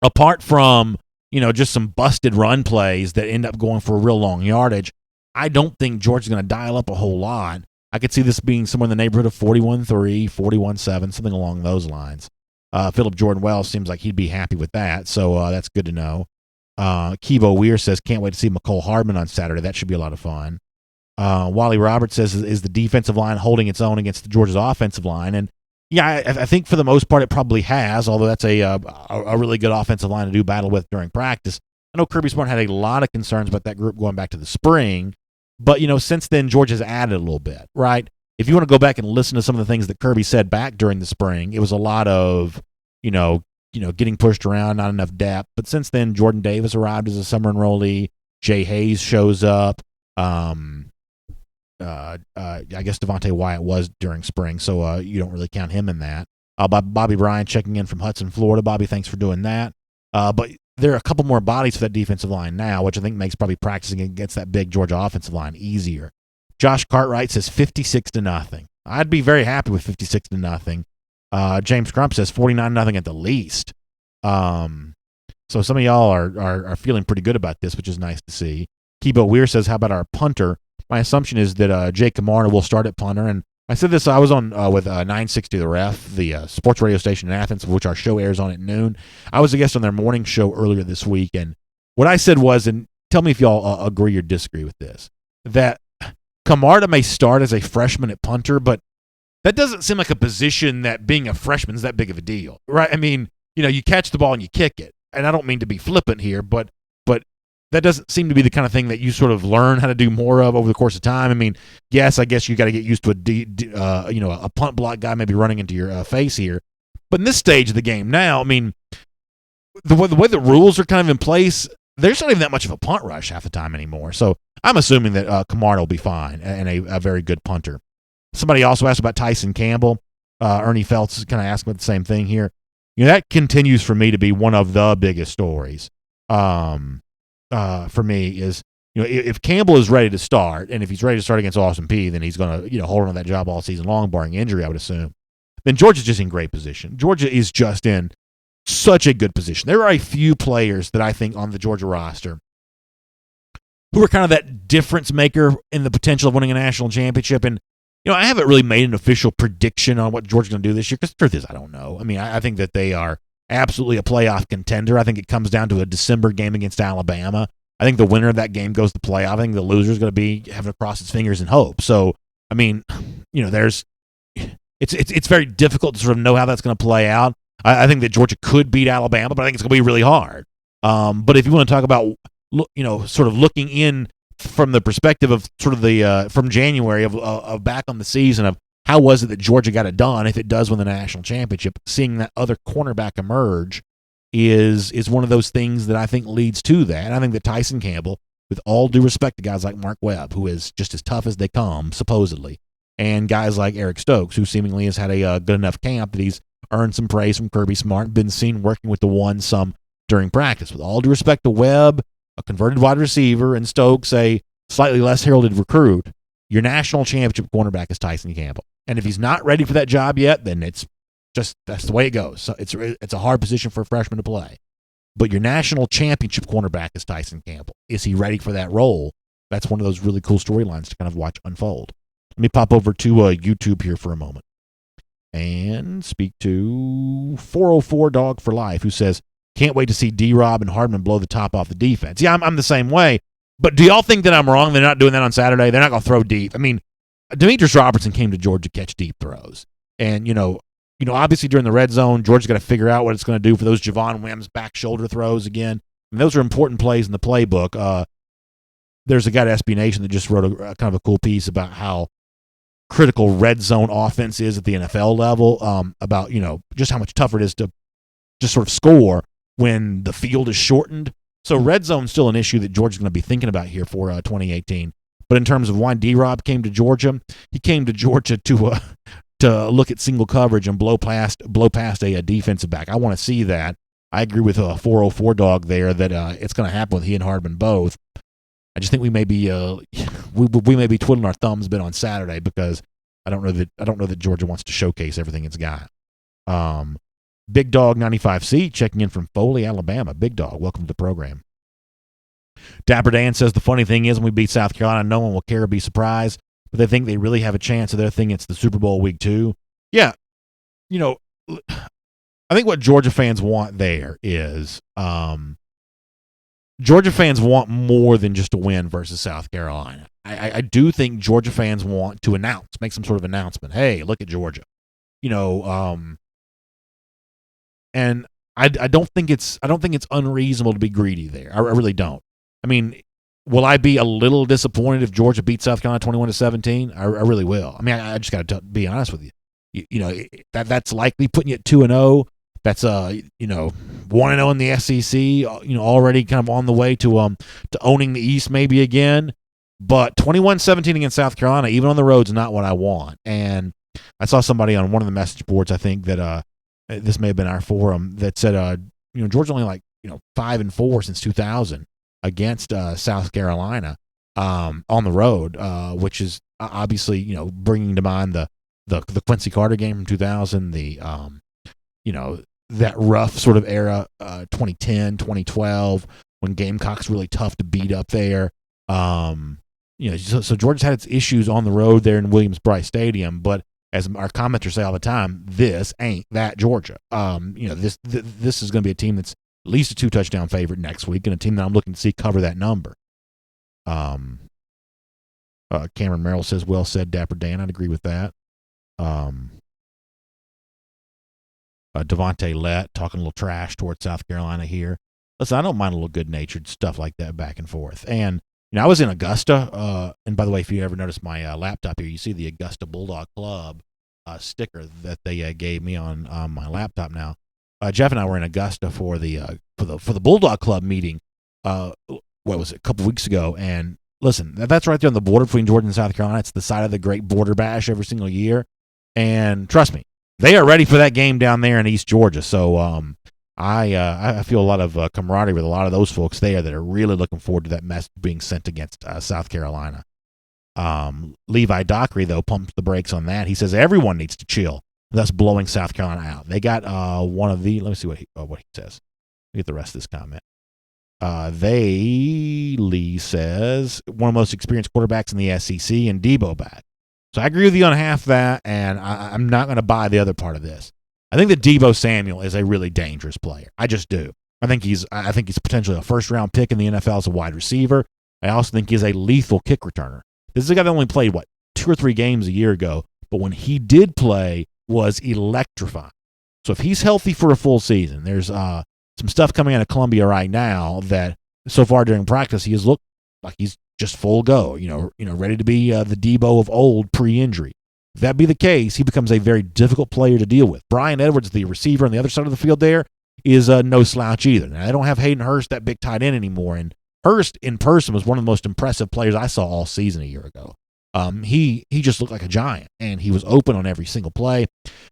apart from just some busted run plays that end up going for a real long yardage, I don't think Georgia's going to dial up a whole lot. I could see this being somewhere in the neighborhood of 41-3, 41-7, something along those lines. Philip Jordan Wells seems like he'd be happy with that, so that's good to know. Kivo Weir says, can't wait to see McCole Hardman on Saturday. That should be a lot of fun. Wally Roberts says, is the defensive line holding its own against Georgia's offensive line? And yeah, I think for the most part it probably has, although that's a really good offensive line to do battle with during practice. I know Kirby Smart had a lot of concerns about that group going back to the spring, but since then Georgia's added a little bit, right? If you want to go back and listen to some of the things that Kirby said back during the spring, it was a lot of, getting pushed around, not enough depth. But since then, Jordan Davis arrived as a summer enrollee. Jay Hayes shows up. I guess Devontae Wyatt was during spring, so you don't really count him in that. Bobby Bryant checking in from Hudson, Florida. Bobby, thanks for doing that. But there are a couple more bodies for that defensive line now, which I think makes probably practicing against that big Georgia offensive line easier. Josh Cartwright says 56-0. I'd be very happy with 56-0. James Crump says 49-0 at the least. So some of y'all are feeling pretty good about this, which is nice to see. Kibo Weir says, how about our punter? My assumption is that Jake Camarda will start at punter. And I said this, I was on with 960 The Ref, the sports radio station in Athens, which our show airs on at noon. I was a guest on their morning show earlier this week. And what I said was, and tell me if y'all agree or disagree with this, that Camarda may start as a freshman at punter, but that doesn't seem like a position that being a freshman is that big of a deal, right? I mean, you catch the ball and you kick it. And I don't mean to be flippant here, but that doesn't seem to be the kind of thing that you sort of learn how to do more of over the course of time. I mean, yes, I guess you got to get used to a punt block guy maybe running into your face here. But in this stage of the game now, I mean, the way the rules are kind of in place, there's not even that much of a punt rush half the time anymore. So I'm assuming that Camarda will be fine and a very good punter. Somebody also asked about Tyson Campbell. Ernie Feltz is kind of asking about the same thing here. That continues for me to be one of the biggest stories. For me is, if Campbell is ready to start, and if he's ready to start against Austin Peay, then he's going to, hold on to that job all season long, barring injury, I would assume. Then Georgia's just in great position. Georgia is just in such a good position. There are a few players that I think on the Georgia roster who are kind of that difference maker in the potential of winning a national championship. And I haven't really made an official prediction on what Georgia's going to do this year because the truth is I don't know. I mean, I think that they are absolutely a playoff contender. I think it comes down to a December game against Alabama. I think the winner of that game goes to playoff. I think the loser is going to be having to cross its fingers and hope. So, I mean, it's very difficult to sort of know how that's going to play out. I think that Georgia could beat Alabama, but I think it's going to be really hard. But if you want to talk about, sort of looking in from the perspective of sort of the from January of back on the season of how was it that Georgia got it done if it does win the national championship, seeing that other cornerback emerge is one of those things that I think leads to that. And I think that Tyson Campbell, with all due respect to guys like Mark Webb, who is just as tough as they come, supposedly, and guys like Eric Stokes, who seemingly has had a good enough camp that he's earned some praise from Kirby Smart, been seen working with the one some during practice. With all due respect to Webb, a converted wide receiver, and Stokes, a slightly less heralded recruit, your national championship cornerback is Tyson Campbell. And if he's not ready for that job yet, then it's just that's the way it goes. So it's a hard position for a freshman to play. But your national championship cornerback is Tyson Campbell. Is he ready for that role? That's one of those really cool storylines to kind of watch unfold. Let me pop over to YouTube here for a moment and speak to 404 Dog for Life, who says, can't wait to see D-Rob and Hardman blow the top off the defense. Yeah, I'm the same way. But do y'all think that I'm wrong? They're not doing that on Saturday. They're not going to throw deep. I mean, Demetrius Robertson came to Georgia to catch deep throws. And, obviously during the red zone, Georgia's got to figure out what it's going to do for those Javon Wims back shoulder throws again. And those are important plays in the playbook. There's a guy at SB Nation that just wrote a kind of a cool piece about how critical red zone offense is at the NFL level, about, just how much tougher it is to just sort of score when the field is shortened. So red zone's still an issue that Georgia's going to be thinking about here for 2018. But in terms of why D-Rob came to Georgia, he came to Georgia to look at single coverage and blow past a defensive back. I want to see that. I agree with a 404 Dog there that it's going to happen with he and Hardman both. I just think we may be we may be twiddling our thumbs a bit on Saturday because I don't know that Georgia wants to showcase everything it's got. Big Dog 95C checking in from Foley, Alabama. Big Dog, welcome to the program. Dapper Dan says the funny thing is when we beat South Carolina, no one will care or be surprised, but they think they really have a chance of their thing. It's the Super Bowl week 2. Yeah, I think what Georgia fans want there is Georgia fans want more than just a win versus South Carolina. I do think Georgia fans want to make some sort of announcement. Hey, look at Georgia. And I don't think it's unreasonable to be greedy there. I really don't. I mean, will I be a little disappointed if Georgia beats South Carolina 21-17? I really will. I mean, I just got to be honest with you. That's likely putting you at 2-0. That's 1-0 in the SEC. Already kind of on the way to owning the East maybe again. But 21-17 against South Carolina, even on the road, is not what I want. And I saw somebody on one of the message boards, I think that this may have been our forum, that said Georgia's only 5-4 since 2000 against South Carolina on the road, which is obviously bringing to mind the Quincy Carter game from 2000, that rough sort of era, 2010, 2012, when Gamecock's really tough to beat up there. So Georgia's had its issues on the road there in Williams-Brice Stadium, but as our commenters say all the time, this ain't that Georgia. This is going to be a team that's at least a 2-touchdown favorite next week, and a team that I'm looking to see cover that number. Cameron Merrill says, well said, Dapper Dan. I'd agree with that. Devontae Lett talking a little trash towards South Carolina here. Listen, I don't mind a little good-natured stuff like that back and forth. And, I was in Augusta, and by the way, if you ever notice my laptop here, you see the Augusta Bulldog Club sticker that they gave me on my laptop now. Jeff and I were in Augusta for the Bulldog Club meeting, a couple weeks ago, and listen, that's right there on the border between Georgia and South Carolina. It's the side of the Great Border Bash every single year, and trust me, they are ready for that game down there in East Georgia. So I feel a lot of camaraderie with a lot of those folks there that are really looking forward to that message being sent against South Carolina. Levi Dockery, though, pumps the brakes on that. He says everyone needs to chill, thus blowing South Carolina out. They got one of the – let me see what he says. Let me get the rest of this comment. Lee says, one of the most experienced quarterbacks in the SEC, and Debo back. So I agree with you on half that, and I'm not going to buy the other part of this. I think that Deebo Samuel is a really dangerous player. I just do. I think he's potentially a first-round pick in the NFL as a wide receiver. I also think he's a lethal kick returner. This is a guy that only played, 2 or 3 games a year ago, but when he did play, was electrifying. So if he's healthy for a full season, there's some stuff coming out of Columbia right now that so far during practice he has looked like he's just full go, ready to be the Deebo of old pre-injury. If that be the case, he becomes a very difficult player to deal with. Brian Edwards, the receiver on the other side of the field there, is no slouch either. Now, they don't have Hayden Hurst, that big tight end, anymore, and Hurst in person was one of the most impressive players I saw all season a year ago. He just looked like a giant, and he was open on every single play.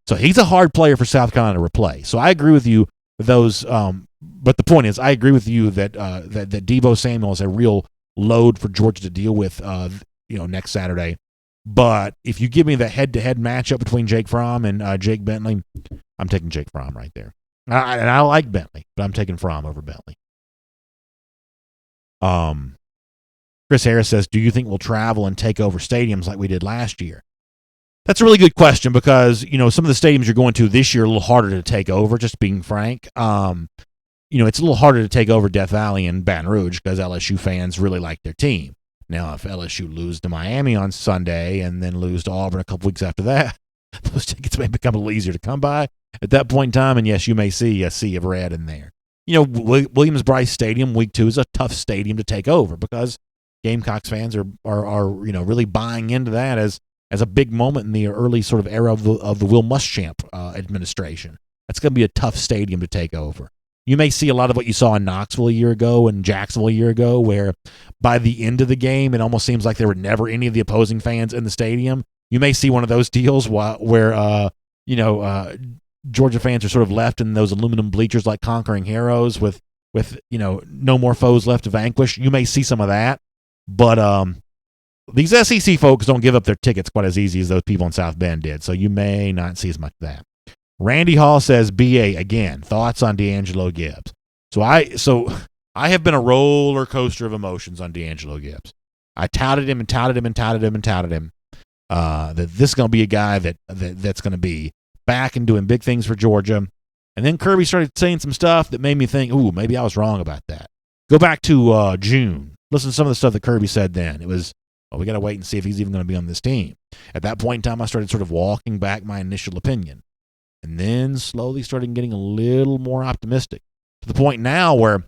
So he's a hard player for South Carolina to replace. So I agree with you with those. But the point is, I agree with you that that Deebo Samuel is a real load for Georgia to deal with, next Saturday. But if you give me the head-to-head matchup between Jake Fromm and Jake Bentley, I'm taking Jake Fromm right there. And I like Bentley, but I'm taking Fromm over Bentley. Chris Harris says, do you think we'll travel and take over stadiums like we did last year? That's a really good question because, some of the stadiums you're going to this year are a little harder to take over, just being frank. It's a little harder to take over Death Valley and Baton Rouge because LSU fans really like their team. Now, if LSU lose to Miami on Sunday and then lose to Auburn a couple weeks after that, those tickets may become a little easier to come by at that point in time. And yes, you may see a sea of red in there. Williams-Brice Stadium, week 2 is a tough stadium to take over because Gamecocks fans are really buying into that as a big moment in the early sort of era of the Will Muschamp administration. That's going to be a tough stadium to take over. You may see a lot of what you saw in Knoxville a year ago and Jacksonville a year ago, where by the end of the game, it almost seems like there were never any of the opposing fans in the stadium. You may see one of those deals where Georgia fans are sort of left in those aluminum bleachers like conquering heroes with no more foes left to vanquish. You may see some of that, but these SEC folks don't give up their tickets quite as easy as those people in South Bend did, so you may not see as much of that. Randy Hall says, BA, again, thoughts on D'Angelo Gibbs. So I have been a roller coaster of emotions on D'Angelo Gibbs. I touted him that this is going to be a guy that's going to be back and doing big things for Georgia. And then Kirby started saying some stuff that made me think, ooh, maybe I was wrong about that. Go back to June. Listen to some of the stuff that Kirby said then. It was, we got to wait and see if he's even going to be on this team. At that point in time, I started sort of walking back my initial opinion. And then slowly started getting a little more optimistic to the point now where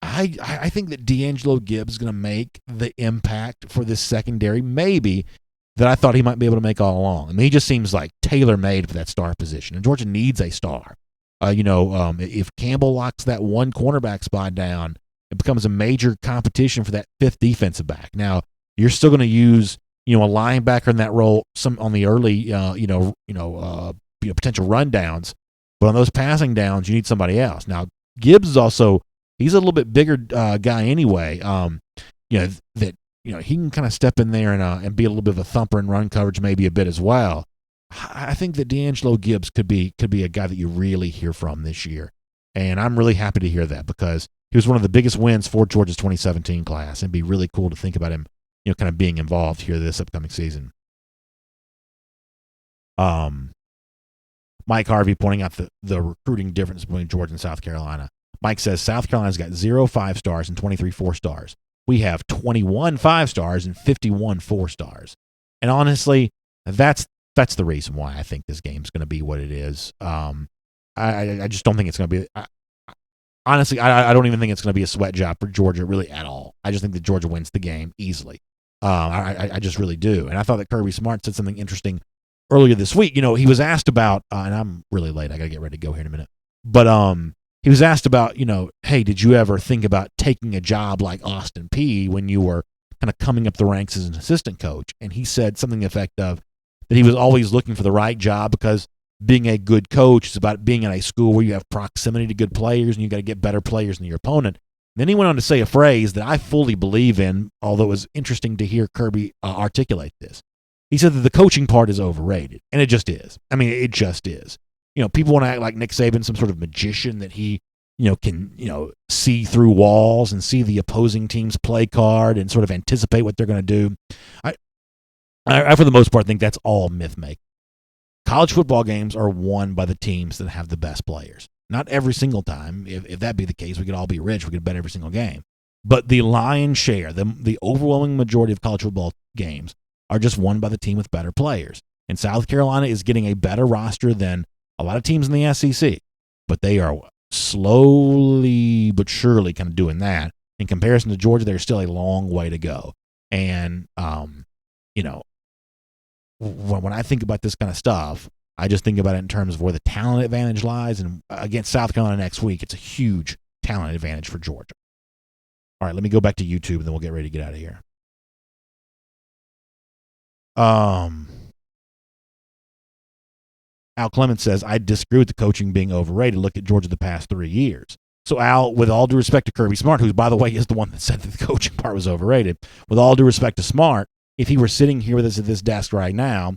I think that D'Angelo Gibbs is going to make the impact for this secondary maybe that I thought he might be able to make all along. I mean, he just seems like tailor-made for that star position, and Georgia needs a star. If Campbell locks that one cornerback spot down, it becomes a major competition for that 5th defensive back. Now, you're still going to use a linebacker in that role, some on the early, potential rundowns, but on those passing downs, you need somebody else. Now, Gibbs is also, he's a little bit bigger guy anyway. He can kind of step in there and be a little bit of a thumper in run coverage, maybe a bit as well. I think that D'Angelo Gibbs could be a guy that you really hear from this year, and I'm really happy to hear that because he was one of the biggest wins for Georgia's 2017 class, and it'd be really cool to think about him kind of being involved here this upcoming season. Mike Harvey pointing out the recruiting difference between Georgia and South Carolina. Mike says South Carolina's got 0 5-stars and 23 4-stars. We have 21 5-stars and 51 4-stars. And honestly, that's the reason why I think this game's going to be what it is. I just don't think it's going to be. Honestly, I don't even think it's going to be a sweat job for Georgia really at all. I just think that Georgia wins the game easily. I just really do. And I thought that Kirby Smart said something interesting earlier this week. He was asked about, and I'm really late. I got to get ready to go here in a minute. But he was asked about, hey, did you ever think about taking a job like Austin Peay when you were kind of coming up the ranks as an assistant coach? And he said something to the effect of that he was always looking for the right job because being a good coach is about being in a school where you have proximity to good players and you got to get better players than your opponent. Then he went on to say a phrase that I fully believe in, although it was interesting to hear Kirby articulate this. He said that the coaching part is overrated, and it just is. I mean, it just is. People want to act like Nick Saban's some sort of magician that he, can, see through walls and see the opposing team's play card and sort of anticipate what they're going to do. I, for the most part, think that's all myth making. College football games are won by the teams that have the best players. Not every single time. If that be the case, we could all be rich. We could bet every single game. But the lion's share, the overwhelming majority of college football games are just won by the team with better players. And South Carolina is getting a better roster than a lot of teams in the SEC. But they are slowly but surely kind of doing that. In comparison to Georgia, there's still a long way to go. And, when I think about this kind of stuff, I just think about it in terms of where the talent advantage lies. And against South Carolina next week, it's a huge talent advantage for Georgia. All right, let me go back to YouTube, and then we'll get ready to get out of here. Al Clemens says, I disagree with the coaching being overrated. Look at Georgia the past 3 years. So, Al, with all due respect to Kirby Smart, who, by the way, is the one that said that the coaching part was overrated, with all due respect to Smart, if he were sitting here with us at this desk right now,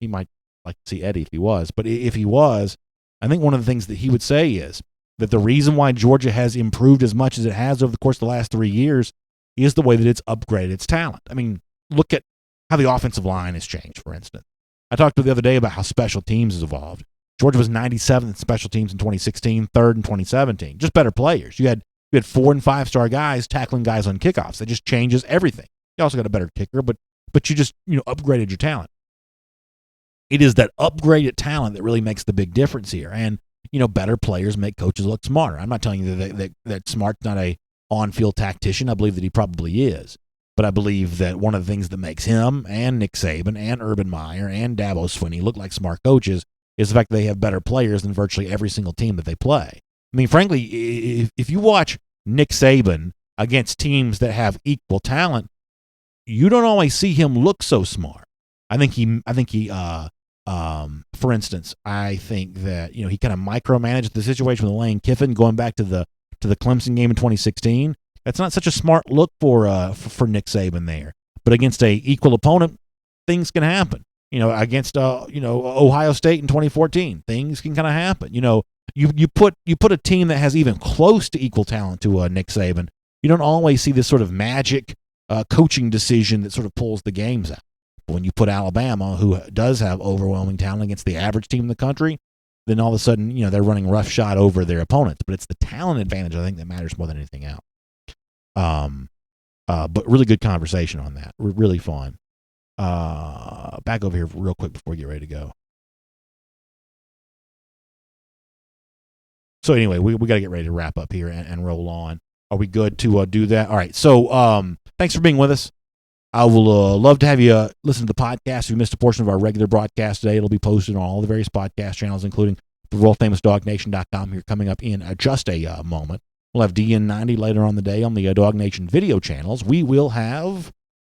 he might like to see Eddie if he was. But if he was, I think one of the things that he would say is that the reason why Georgia has improved as much as it has over the course of the last 3 years is the way that it's upgraded its talent. I mean, look at how the offensive line has changed, for instance. I talked the other day about how special teams has evolved. Georgia was 97th in special teams in 2016, third in 2017. Just better players. You had 4- and 5-star guys tackling guys on kickoffs. That just changes everything. You also got a better kicker, but you just upgraded your talent. It is that upgraded talent that really makes the big difference here. And better players make coaches look smarter. I'm not telling you that Smart's not a on-field tactician. I believe that he probably is. But I believe that one of the things that makes him and Nick Saban and Urban Meyer and Dabo Swinney look like smart coaches is the fact that they have better players than virtually every single team that they play. I mean, frankly, if you watch Nick Saban against teams that have equal talent, you don't always see him look so smart. I think he, for instance, I think that he kind of micromanaged the situation with Lane Kiffin going back to the Clemson game in 2016. That's not such a smart look for Nick Saban there. But against a equal opponent, things can happen. Against Ohio State in 2014, things can kind of happen. You put a team that has even close to equal talent to Nick Saban. You don't always see this sort of magic coaching decision that sort of pulls the games out. But when you put Alabama, who does have overwhelming talent, against the average team in the country, then all of a sudden they're running roughshod over their opponents. But it's the talent advantage, I think, that matters more than anything else. But really good conversation on that. Really fun. Back over here real quick before we get ready to go. So anyway, we got to get ready to wrap up here and roll on. Are we good to do that? All right. So thanks for being with us. I will love to have you listen to the podcast. If you missed a portion of our regular broadcast today, it'll be posted on all the various podcast channels, including the world-famous DawgNation.com here coming up in just a moment. We'll have DN90 later on the day on the DawgNation video channels. We will have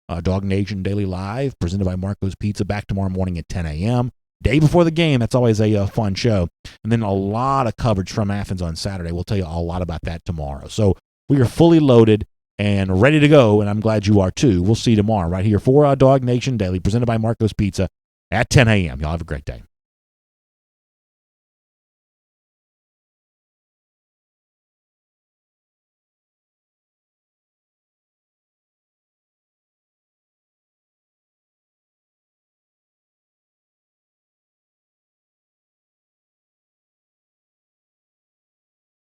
DawgNation Daily Live, presented by Marco's Pizza, back tomorrow morning at 10 a.m. Day before the game. That's always a fun show. And then a lot of coverage from Athens on Saturday. We'll tell you a lot about that tomorrow. So we are fully loaded and ready to go, and I'm glad you are too. We'll see you tomorrow right here for DawgNation Daily, presented by Marco's Pizza at 10 a.m. Y'all have a great day.